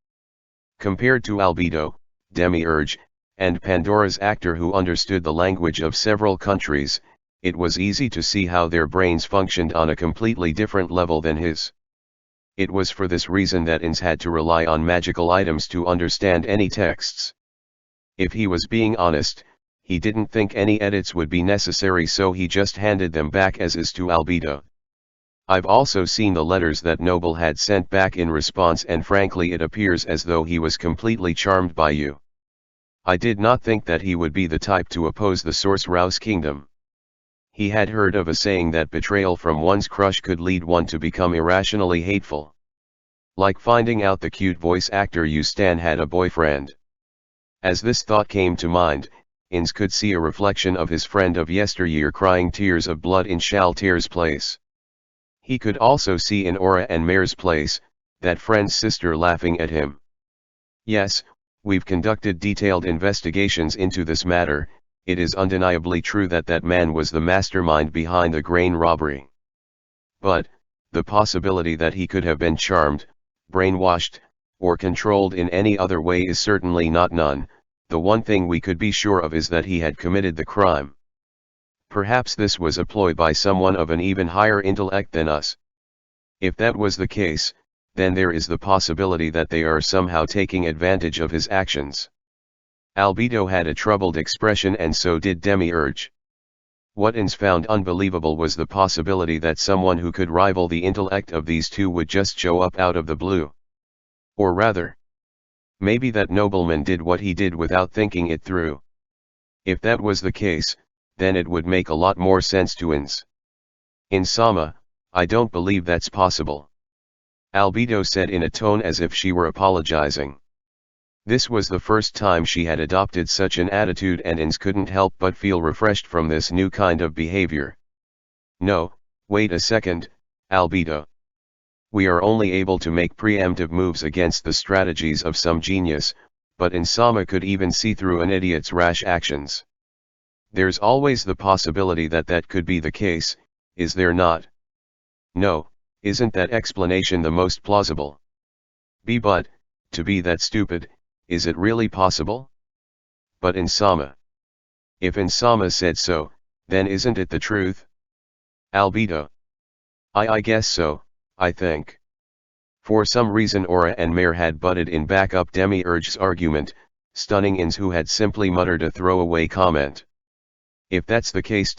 Compared to Albedo, Demiurge, and Pandora's actor who understood the language of several countries, it was easy to see how their brains functioned on a completely different level than his. It was for this reason that Ins had to rely on magical items to understand any texts. If he was being honest, he didn't think any edits would be necessary, so he just handed them back as is to Albedo. I've also seen the letters that Noble had sent back in response, and frankly it appears as though he was completely charmed by you. I did not think that he would be the type to oppose the Sorcerer's kingdom. He had heard of a saying that betrayal from one's crush could lead one to become irrationally hateful. Like finding out the cute voice actor you stan had a boyfriend. As this thought came to mind, Ins could see a reflection of his friend of yesteryear crying tears of blood in Shaltier's place. He could also see in Aura and Mare's place, that friend's sister laughing at him. Yes, we've conducted detailed investigations into this matter. It is undeniably true that that man was the mastermind behind the grain robbery. But, the possibility that he could have been charmed, brainwashed, or controlled in any other way is certainly not none. The one thing we could be sure of is that he had committed the crime. Perhaps this was a ploy by someone of an even higher intellect than us. If that was the case, then there is the possibility that they are somehow taking advantage of his actions. Albedo had a troubled expression, and so did Demiurge. What Ins found unbelievable was the possibility that someone who could rival the intellect of these two would just show up out of the blue. Or rather, maybe that nobleman did what he did without thinking it through. If that was the case, then it would make a lot more sense to Ins. Insama, I don't believe that's possible. Albedo said in a tone as if she were apologizing. This was the first time she had adopted such an attitude, and Ins couldn't help but feel refreshed from this new kind of behavior. No, wait a second, Albedo. We are only able to make preemptive moves against the strategies of some genius, but Insama could even see through an idiot's rash actions. There's always the possibility that that could be the case, is there not? No, isn't that explanation the most plausible? But, to be that stupid, is it really possible? But Insama. If Insama said so, then isn't it the truth? Albedo. I guess so, I think. For some reason Aura and Mare had butted in back up Demiurge's argument, stunning Ins, who had simply muttered a throwaway comment. If that's the case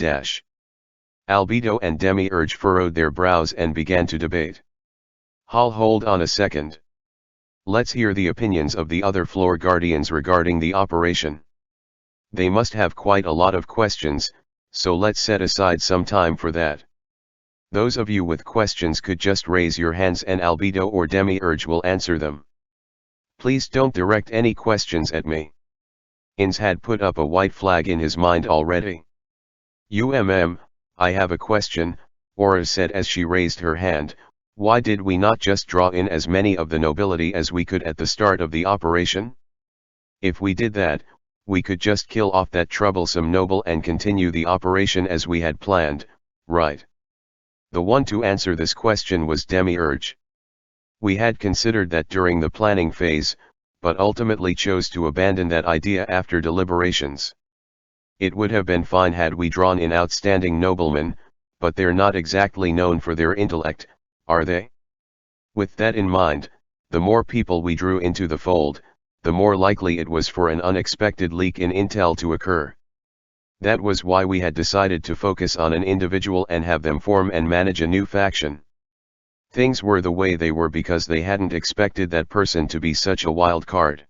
Albedo and Demiurge furrowed their brows and began to debate. Hold on a second. Let's hear the opinions of the other floor guardians regarding the operation. They must have quite a lot of questions, so let's set aside some time for that. Those of you with questions could just raise your hands and Albedo or Demiurge will answer them. Please don't direct any questions at me. Ins had put up a white flag in his mind already. I have a question, Aura said as she raised her hand. Why did we not just draw in as many of the nobility as we could at the start of the operation? If we did that, we could just kill off that troublesome noble and continue the operation as we had planned, right? The one to answer this question was Demiurge. We had considered that during the planning phase, but ultimately chose to abandon that idea after deliberations. It would have been fine had we drawn in outstanding noblemen, but they're not exactly known for their intellect, are they? With that in mind, the more people we drew into the fold, the more likely it was for an unexpected leak in intel to occur. That was why we had decided to focus on an individual and have them form and manage a new faction. Things were the way they were because they hadn't expected that person to be such a wild card.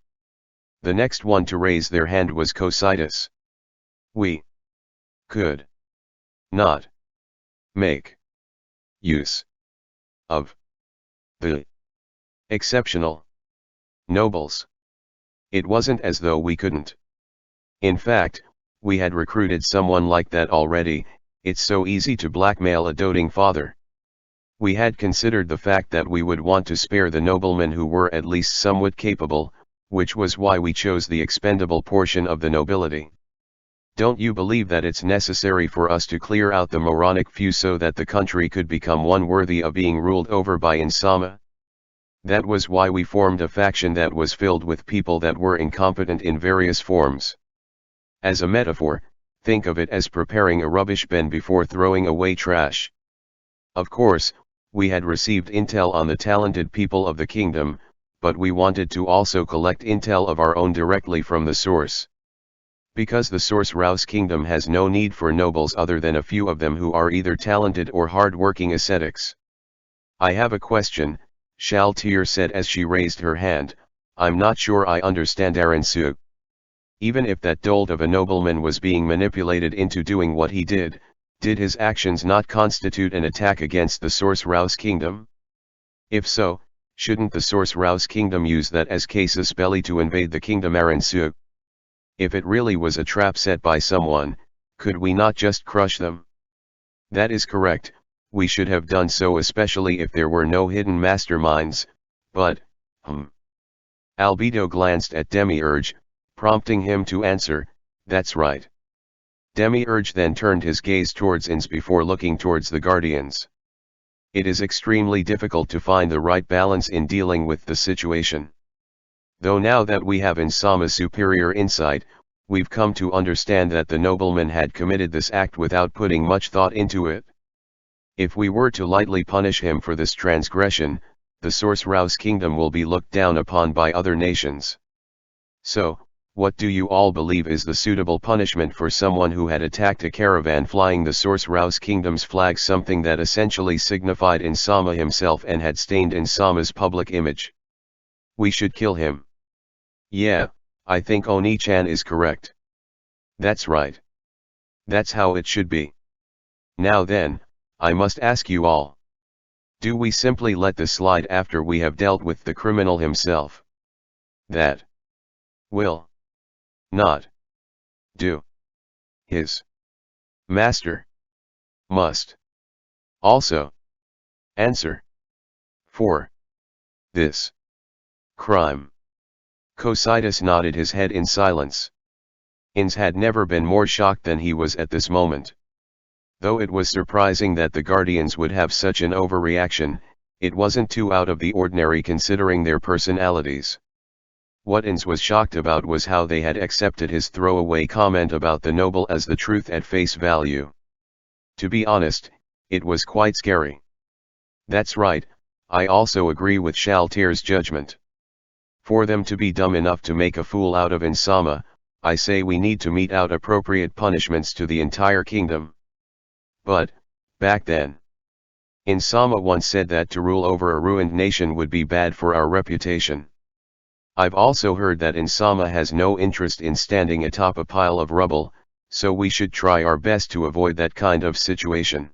The next one to raise their hand was Cocytus. We could not make use of the exceptional nobles. It wasn't as though we couldn't. In fact, we had recruited someone like that already. It's so easy to blackmail a doting father. We had considered the fact that we would want to spare the noblemen who were at least somewhat capable, which was why we chose the expendable portion of the nobility. Don't you believe that it's necessary for us to clear out the moronic few so that the country could become one worthy of being ruled over by Insama? That was why we formed a faction that was filled with people that were incompetent in various forms. As a metaphor, think of it as preparing a rubbish bin before throwing away trash. Of course, we had received intel on the talented people of the kingdom, but we wanted to also collect intel of our own directly from the source. Because the source Rouse Kingdom has no need for nobles other than a few of them who are either talented or hard-working ascetics. I have a question, Shaltir said as she raised her hand. I'm not sure I understand Aransu. Even if that dolt of a nobleman was being manipulated into doing what he did his actions not constitute an attack against the source Rouse Kingdom? If so, shouldn't the source Rouse Kingdom use that as casus belli to invade the kingdom Aransu? If it really was a trap set by someone, could we not just crush them? That is correct, we should have done so, especially if there were no hidden masterminds, but, Albedo glanced at Demiurge, prompting him to answer, that's right. Demiurge then turned his gaze towards Ins before looking towards the Guardians. It is extremely difficult to find the right balance in dealing with the situation. Though now that we have Insama's superior insight, we've come to understand that the nobleman had committed this act without putting much thought into it. If we were to lightly punish him for this transgression, the source Rouse Kingdom will be looked down upon by other nations. So, what do you all believe is the suitable punishment for someone who had attacked a caravan flying the source Rouse Kingdom's flag, something that essentially signified Insama himself and had stained Insama's public image? We should kill him. Yeah, I think Oni-chan is correct. That's right. That's how it should be. Now then, I must ask you all. Do we simply let this slide after we have dealt with the criminal himself? That will not do. His master must also answer for this crime. Cocytus nodded his head in silence. Ins had never been more shocked than he was at this moment. Though it was surprising that the Guardians would have such an overreaction, it wasn't too out of the ordinary considering their personalities. What Ins was shocked about was how they had accepted his throwaway comment about the noble as the truth at face value. To be honest, it was quite scary. That's right, I also agree with Shaltir's judgment. For them to be dumb enough to make a fool out of Insama, I say we need to mete out appropriate punishments to the entire kingdom. But, back then, Insama once said that to rule over a ruined nation would be bad for our reputation. I've also heard that Insama has no interest in standing atop a pile of rubble, so we should try our best to avoid that kind of situation.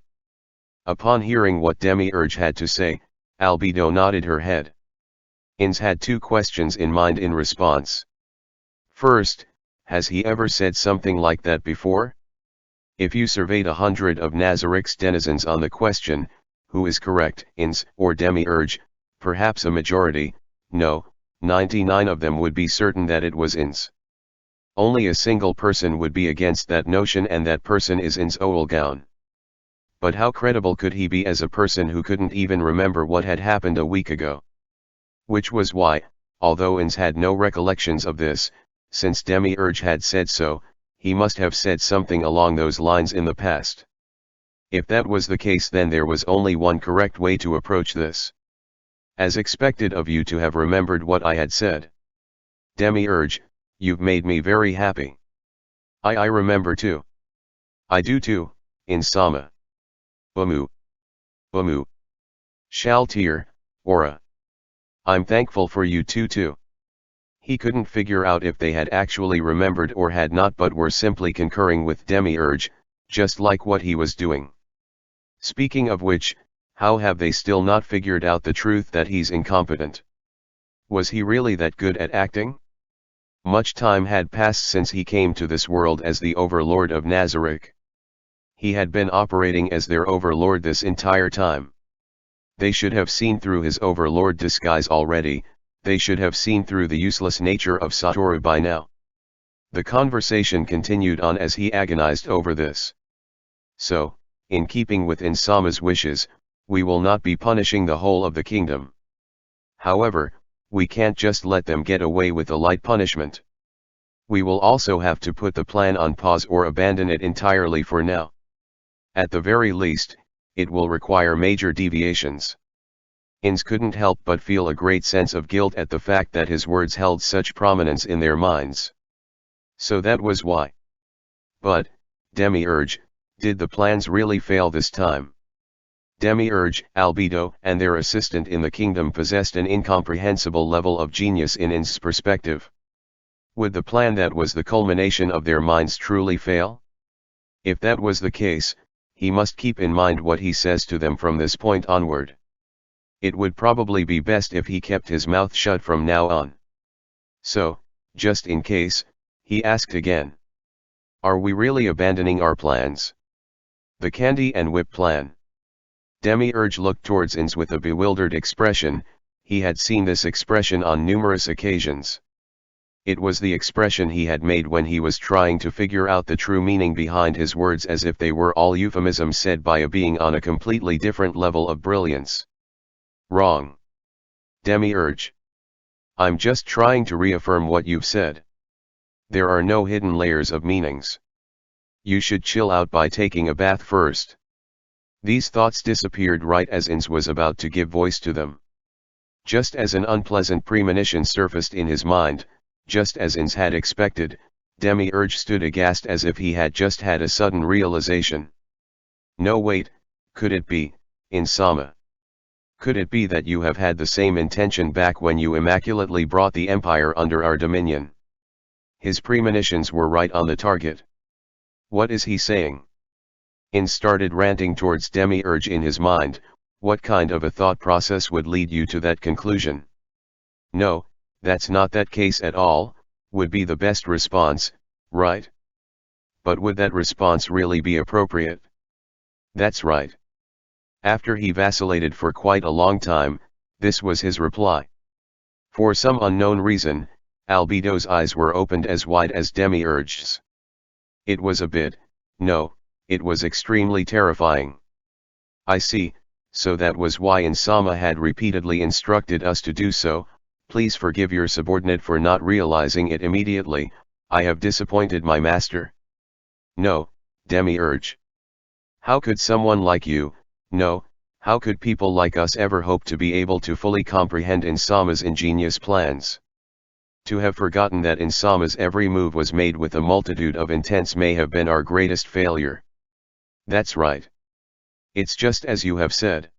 Upon hearing what Demiurge had to say, Albedo nodded her head. Ins had two questions in mind in response. First, has he ever said something like that before? If you surveyed 100 of Nazarik's denizens on the question, who is correct, Ins or Demiurge, perhaps a majority, no, 99 of them would be certain that it was Ins. Only a single person would be against that notion, and that person is Ins Oulgaun. But how credible could he be as a person who couldn't even remember what had happened a week ago? Which was why, although Ins had no recollections of this, since Demiurge had said so, he must have said something along those lines in the past. If that was the case, then there was only one correct way to approach this. As expected of you to have remembered what I had said. Demiurge, you've made me very happy. I remember too. I do too, Insama. Bamu. Bamu. Shaltir, Aura. I'm thankful for you too. He couldn't figure out if they had actually remembered or had not, but were simply concurring with Demiurge, just like what he was doing. Speaking of which, how have they still not figured out the truth that he's incompetent? Was he really that good at acting? Much time had passed since he came to this world as the Overlord of Nazarick. He had been operating as their Overlord this entire time. They should have seen through his Overlord disguise already. They should have seen through the useless nature of Satoru by now. The conversation continued on as he agonized over this. So, in keeping with Insama's wishes, we will not be punishing the whole of the kingdom. However, we can't just let them get away with a light punishment. We will also have to put the plan on pause or abandon it entirely for now. At the very least, it will require major deviations. Ins couldn't help but feel a great sense of guilt at the fact that his words held such prominence in their minds. So that was why. But, Demiurge, did the plans really fail this time? Demiurge, Albedo, and their assistant in the kingdom possessed an incomprehensible level of genius in Ins's perspective. Would the plan that was the culmination of their minds truly fail? If that was the case, he must keep in mind what he says to them from this point onward. It would probably be best if he kept his mouth shut from now on. So, just in case, he asked again. Are we really abandoning our plans? The candy and whip plan. Demiurge looked towards Ins with a bewildered expression. He had seen this expression on numerous occasions. It was the expression he had made when he was trying to figure out the true meaning behind his words, as if they were all euphemisms said by a being on a completely different level of brilliance. Wrong. Demiurge. I'm just trying to reaffirm what you've said. There are no hidden layers of meanings. You should chill out by taking a bath first. These thoughts disappeared right as Ins was about to give voice to them. Just as an unpleasant premonition surfaced in his mind, just as Ins had expected, Demiurge stood aghast as if he had just had a sudden realization. No, wait, could it be, Insama? Could it be that you have had the same intention back when you immaculately brought the Empire under our dominion? His premonitions were right on the target. What is he saying? Ins started ranting towards Demiurge in his mind. What kind of a thought process would lead you to that conclusion? No, that's not that case at all, would be the best response, right? But would that response really be appropriate? That's right. After he vacillated for quite a long time, this was his reply. For some unknown reason, Albedo's eyes were opened as wide as Demiurge's. It was a bit, no, it was extremely terrifying. I see, so that was why Insama had repeatedly instructed us to do so. Please forgive your subordinate for not realizing it immediately. I have disappointed my master. No, Demiurge. How could someone like you, no, how could people like us ever hope to be able to fully comprehend Insama's ingenious plans? To have forgotten that Insama's every move was made with a multitude of intents may have been our greatest failure. That's right. It's just as you have said.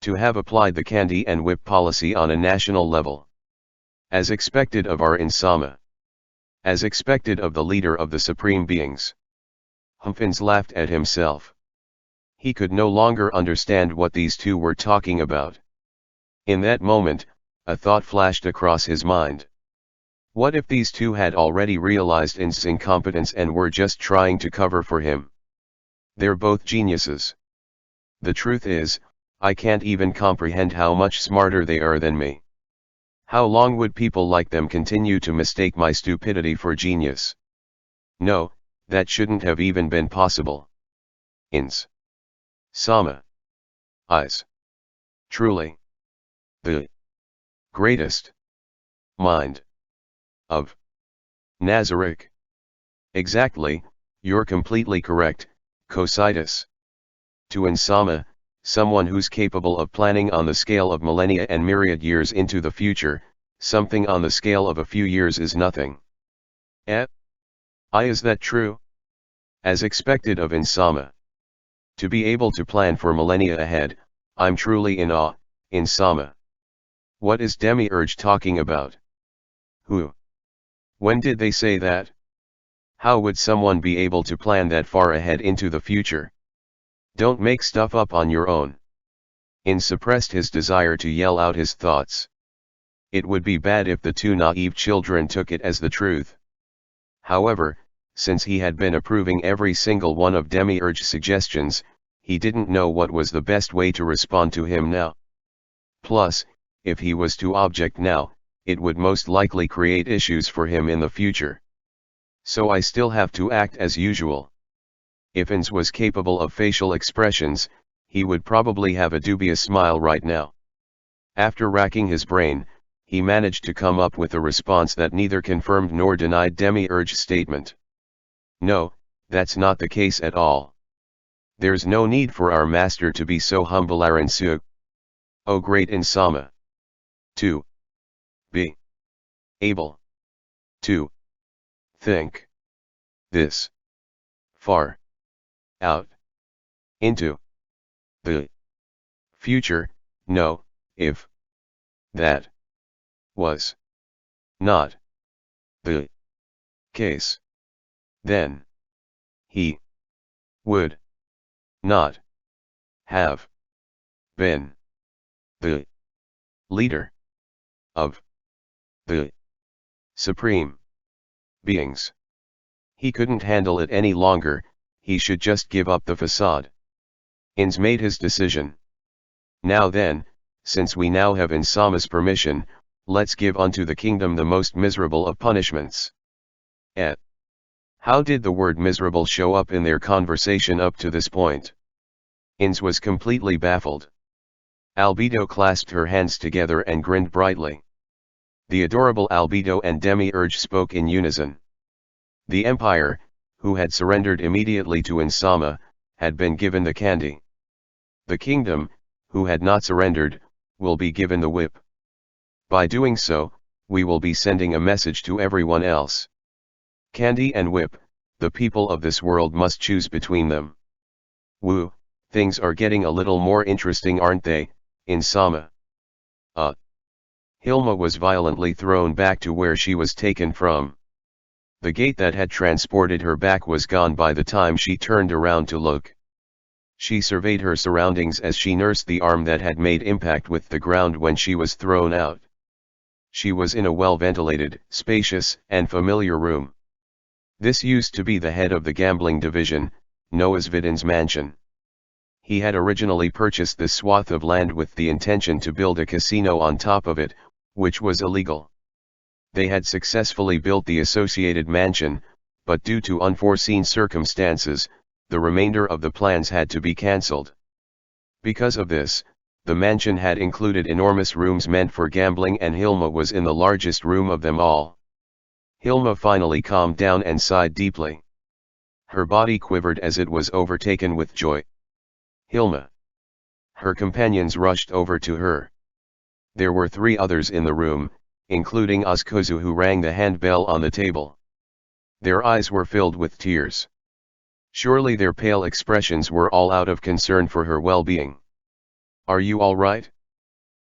To have applied the candy and whip policy on a national level. As expected of our Insama. As expected of the leader of the supreme beings. Humphrins laughed at himself. He could no longer understand what these two were talking about. In that moment, a thought flashed across his mind. What if these two had already realized Ins's incompetence and were just trying to cover for him? They're both geniuses. The truth is, I can't even comprehend how much smarter they are than me. How long would people like them continue to mistake my stupidity for genius? No, that shouldn't have even been possible. Ins. Sama. Eyes. Truly. The greatest mind of Nazarick. Exactly, you're completely correct, Cositus. To Insama, someone who's capable of planning on the scale of millennia and myriad years into the future, something on the scale of a few years is nothing. Is that true? As expected of Insama. To be able to plan for millennia ahead, I'm truly in awe, Insama. What is Demiurge talking about? Who? When did they say that? How would someone be able to plan that far ahead into the future? Don't make stuff up on your own. In suppressed his desire to yell out his thoughts. It would be bad if the two naive children took it as the truth. However, since he had been approving every single one of Demiurge's suggestions, he didn't know what was the best way to respond to him now. Plus, if he was to object now, it would most likely create issues for him in the future. So I still have to act as usual. If Ins was capable of facial expressions, he would probably have a dubious smile right now. After racking his brain, he managed to come up with a response that neither confirmed nor denied Demiurge's statement. No, that's not the case at all. There's no need for our master to be so humble, Aransu. Oh great Insama. 2. Be able to think this far out into the future. No, if that was not the case, then he would not have been the leader of the supreme beings. He couldn't handle it any longer, he should just give up the facade. Ins made his decision. Now then, since we now have Insama's permission, let's give unto the kingdom the most miserable of punishments. How did the word miserable show up in their conversation up to this point? Ins was completely baffled. Albedo clasped her hands together and grinned brightly. The adorable Albedo and Demiurge spoke in unison. The Empire, who had surrendered immediately to Insama, had been given the candy. The kingdom, who had not surrendered, will be given the whip. By doing so, we will be sending a message to everyone else. Candy and whip, the people of this world must choose between them. Woo, things are getting a little more interesting, aren't they, Insama? Hilma was violently thrown back to where she was taken from. The gate that had transported her back was gone by the time she turned around to look. She surveyed her surroundings as she nursed the arm that had made impact with the ground when she was thrown out. She was in a well-ventilated, spacious, and familiar room. This used to be the head of the gambling division, Noah's Vidin's mansion. He had originally purchased this swath of land with the intention to build a casino on top of it, which was illegal. They had successfully built the associated mansion, but due to unforeseen circumstances, the remainder of the plans had to be cancelled. Because of this, the mansion had included enormous rooms meant for gambling, and Hilma was in the largest room of them all. Hilma finally calmed down and sighed deeply. Her body quivered as it was overtaken with joy. Hilma. Her companions rushed over to her. There were 3 others in the room, including Oskozu, who rang the handbell on the table. Their eyes were filled with tears. Surely their pale expressions were all out of concern for her well-being. Are you all right?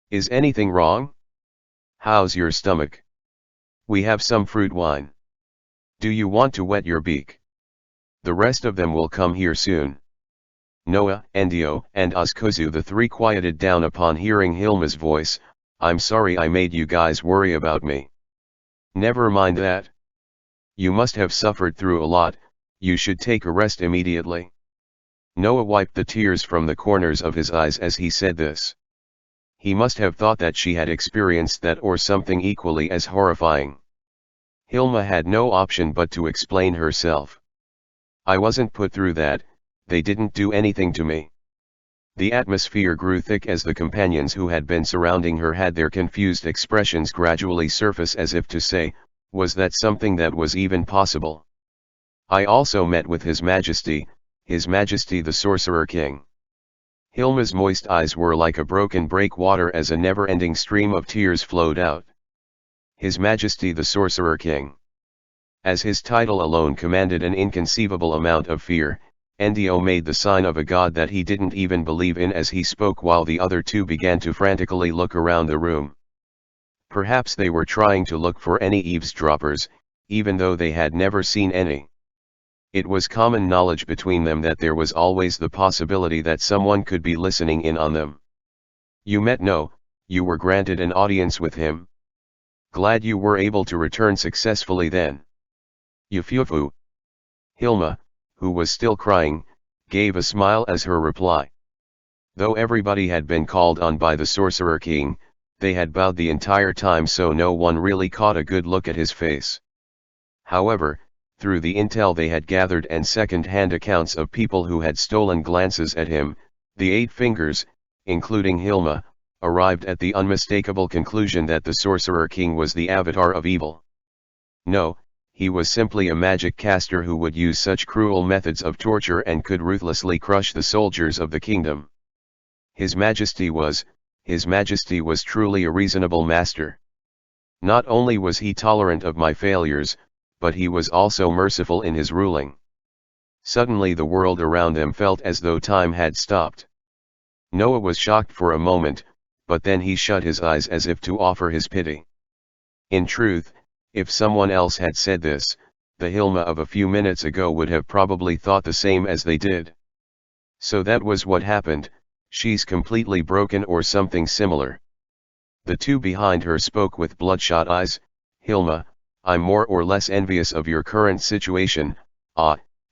Is anything wrong? How's your stomach? We have some fruit wine. Do you want to wet your beak? The rest of them will come here soon. Noah, Endio, and Oskozu, the 3 quieted down upon hearing Hilma's voice. I'm sorry I made you guys worry about me. Never mind that. You must have suffered through a lot, you should take a rest immediately. Noah wiped the tears from the corners of his eyes as he said this. He must have thought that she had experienced that or something equally as horrifying. Hilma had no option but to explain herself. I wasn't put through that, they didn't do anything to me. The atmosphere grew thick as the companions who had been surrounding her had their confused expressions gradually surface, as if to say, was that something that was even possible? I also met with His Majesty the Sorcerer King. Hilma's moist eyes were like a broken breakwater as a never-ending stream of tears flowed out. His Majesty the Sorcerer King. As his title alone commanded an inconceivable amount of fear, Ndio made the sign of a god that he didn't even believe in as he spoke while the other two began to frantically look around the room. Perhaps they were trying to look for any eavesdroppers, even though they had never seen any. It was common knowledge between them that there was always the possibility that someone could be listening in on them. You met No, you were granted an audience with him. Glad you were able to return successfully then. Yufufu. Hilma, who was still crying, gave a smile as her reply. Though everybody had been called on by the Sorcerer King, they had bowed the entire time, so no one really caught a good look at his face. However, through the intel they had gathered and second-hand accounts of people who had stolen glances at him, the Eight Fingers, including Hilma, arrived at the unmistakable conclusion that the Sorcerer King was the avatar of evil. No, he was simply a magic caster who would use such cruel methods of torture and could ruthlessly crush the soldiers of the kingdom. His Majesty was truly a reasonable master. Not only was he tolerant of my failures, but he was also merciful in his ruling. Suddenly the world around them felt as though time had stopped. Noah was shocked for a moment, but then he shut his eyes as if to offer his pity. In truth, if someone else had said this, the Hilma of a few minutes ago would have probably thought the same as they did. So that was what happened, she's completely broken or something similar. The two behind her spoke with bloodshot eyes. Hilma, I'm more or less envious of your current situation.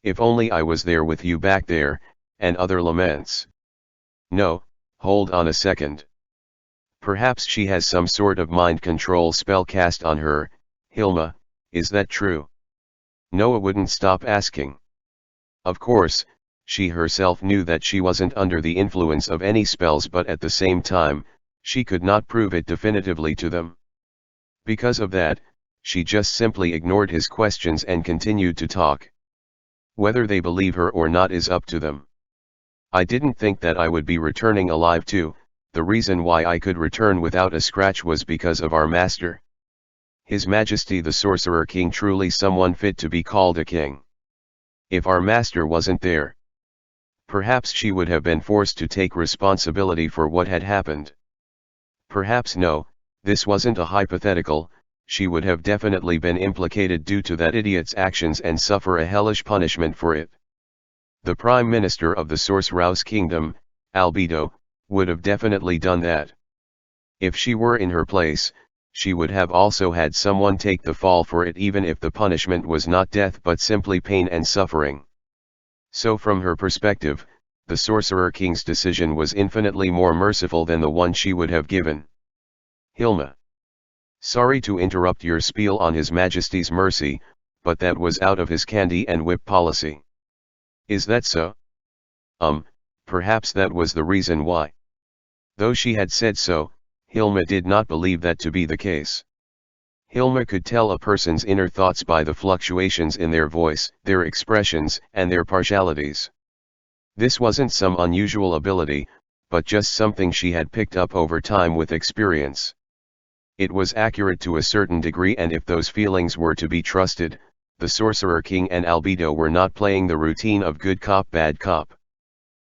If only I was there with you back there, and other laments. No, hold on a second. Perhaps she has some sort of mind control spell cast on her. Hilma, is that true? Noah wouldn't stop asking. Of course, she herself knew that she wasn't under the influence of any spells, but at the same time, she could not prove it definitively to them. Because of that, she just simply ignored his questions and continued to talk. Whether they believe her or not is up to them. I didn't think that I would be returning alive too. The reason why I could return without a scratch was because of our master. His Majesty the Sorcerer King, truly someone fit to be called a king. If our master wasn't there, perhaps she would have been forced to take responsibility for what had happened. Perhaps no, this wasn't a hypothetical, she would have definitely been implicated due to that idiot's actions and suffer a hellish punishment for it. The Prime Minister of the Sorcerer's Kingdom, Albedo, would have definitely done that. If she were in her place, she would have also had someone take the fall for it, even if the punishment was not death but simply pain and suffering. So from her perspective, the Sorcerer King's decision was infinitely more merciful than the one she would have given. Hilma. Sorry to interrupt your spiel on His Majesty's mercy, but that was out of his candy and whip policy. Is that so? Perhaps that was the reason why. Though she had said so, Hilma did not believe that to be the case. Hilma could tell a person's inner thoughts by the fluctuations in their voice, their expressions, and their partialities. This wasn't some unusual ability, but just something she had picked up over time with experience. It was accurate to a certain degree, and if those feelings were to be trusted, the Sorcerer King and Albedo were not playing the routine of good cop bad cop.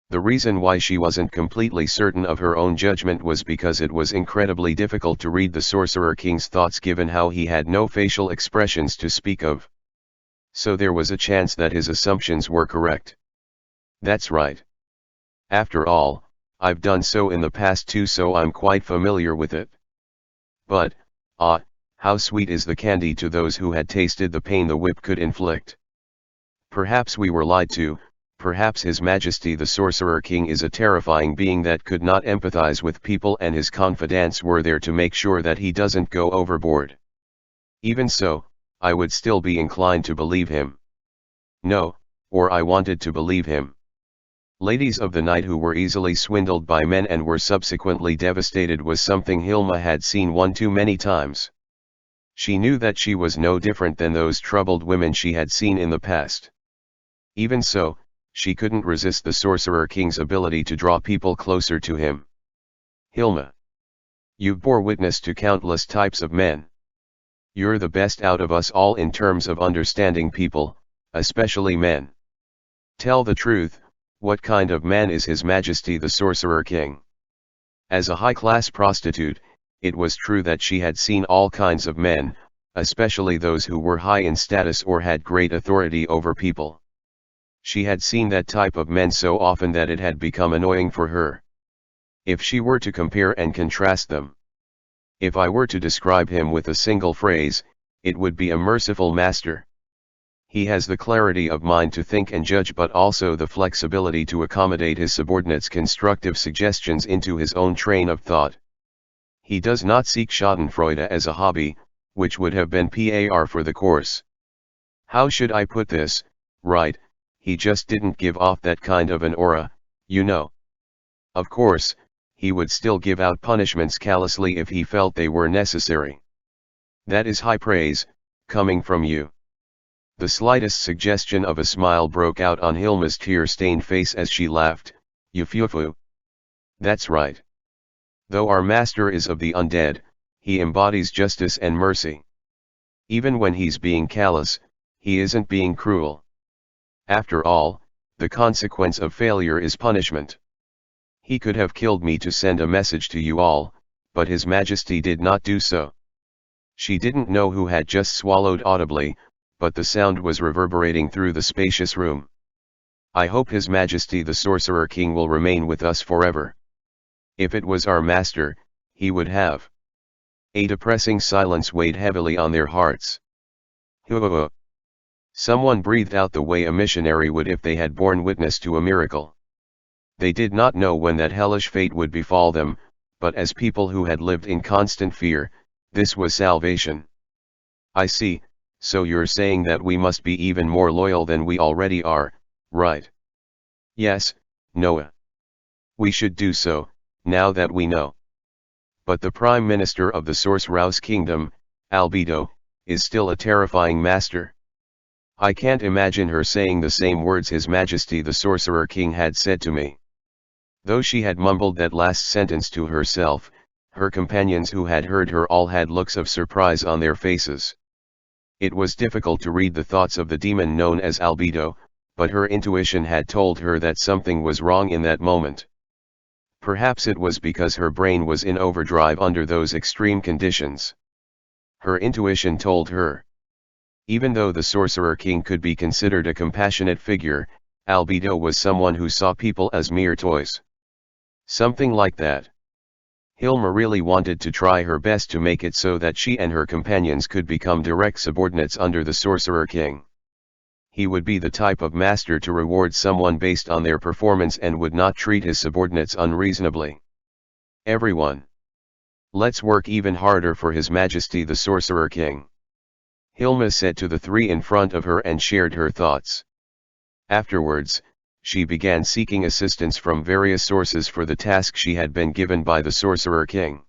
The reason why she wasn't completely certain of her own judgment was because it was incredibly difficult to read the Sorcerer King's thoughts given how he had no facial expressions to speak of. So there was a chance that his assumptions were correct. That's right. After all, I've done so in the past too, so I'm quite familiar with it. But, how sweet is the candy to those who had tasted the pain the whip could inflict. Perhaps we were lied to. Perhaps His Majesty the Sorcerer King is a terrifying being that could not empathize with people, and his confidants were there to make sure that he doesn't go overboard. Even so, I would still be inclined to believe him. No, or I wanted to believe him. Ladies of the night who were easily swindled by men and were subsequently devastated was something Hilma had seen one too many times. She knew that she was no different than those troubled women she had seen in the past. Even so, she couldn't resist the Sorcerer King's ability to draw people closer to him. Hilma. You bore witness to countless types of men. You're the best out of us all in terms of understanding people, especially men. Tell the truth, what kind of man is His Majesty the Sorcerer King? As a high-class prostitute, it was true that she had seen all kinds of men, especially those who were high in status or had great authority over people. She had seen that type of men so often that it had become annoying for her. If she were to compare and contrast them. If I were to describe him with a single phrase, it would be a merciful master. He has the clarity of mind to think and judge, but also the flexibility to accommodate his subordinates' constructive suggestions into his own train of thought. He does not seek schadenfreude as a hobby, which would have been par for the course. How should I put this? Right, he just didn't give off that kind of an aura, you know. Of course, he would still give out punishments callously if he felt they were necessary. That is high praise, coming from you. The slightest suggestion of a smile broke out on Hilma's tear-stained face as she laughed. Yufufu. That's right. Though our master is of the undead, he embodies justice and mercy. Even when he's being callous, he isn't being cruel. After all, the consequence of failure is punishment. He could have killed me to send a message to you all, but His Majesty did not do so. She didn't know who had just swallowed audibly, but the sound was reverberating through the spacious room. I hope His Majesty the Sorcerer King will remain with us forever. If it was our master, he would have. A depressing silence weighed heavily on their hearts. Hoo-hoo-hoo. Someone breathed out the way a missionary would if they had borne witness to a miracle. They did not know when that hellish fate would befall them, but as people who had lived in constant fear, this was salvation. I see, so you're saying that we must be even more loyal than we already are, right? Yes, Noah. We should do so, now that we know. But the Prime Minister of the Sorcerer's Kingdom, Albedo, is still a terrifying master. I can't imagine her saying the same words His Majesty the Sorcerer King had said to me. Though she had mumbled that last sentence to herself, her companions who had heard her all had looks of surprise on their faces. It was difficult to read the thoughts of the demon known as Albedo, but her intuition had told her that something was wrong in that moment. Perhaps it was because her brain was in overdrive under those extreme conditions. Her intuition told her. Even though the Sorcerer King could be considered a compassionate figure, Albedo was someone who saw people as mere toys. Something like that. Hilma really wanted to try her best to make it so that she and her companions could become direct subordinates under the Sorcerer King. He would be the type of master to reward someone based on their performance and would not treat his subordinates unreasonably. Everyone. Let's work even harder for His Majesty the Sorcerer King. Hilma said to the three in front of her and shared her thoughts. Afterwards, she began seeking assistance from various sources for the task she had been given by the Sorcerer King.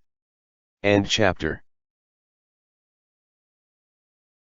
End chapter.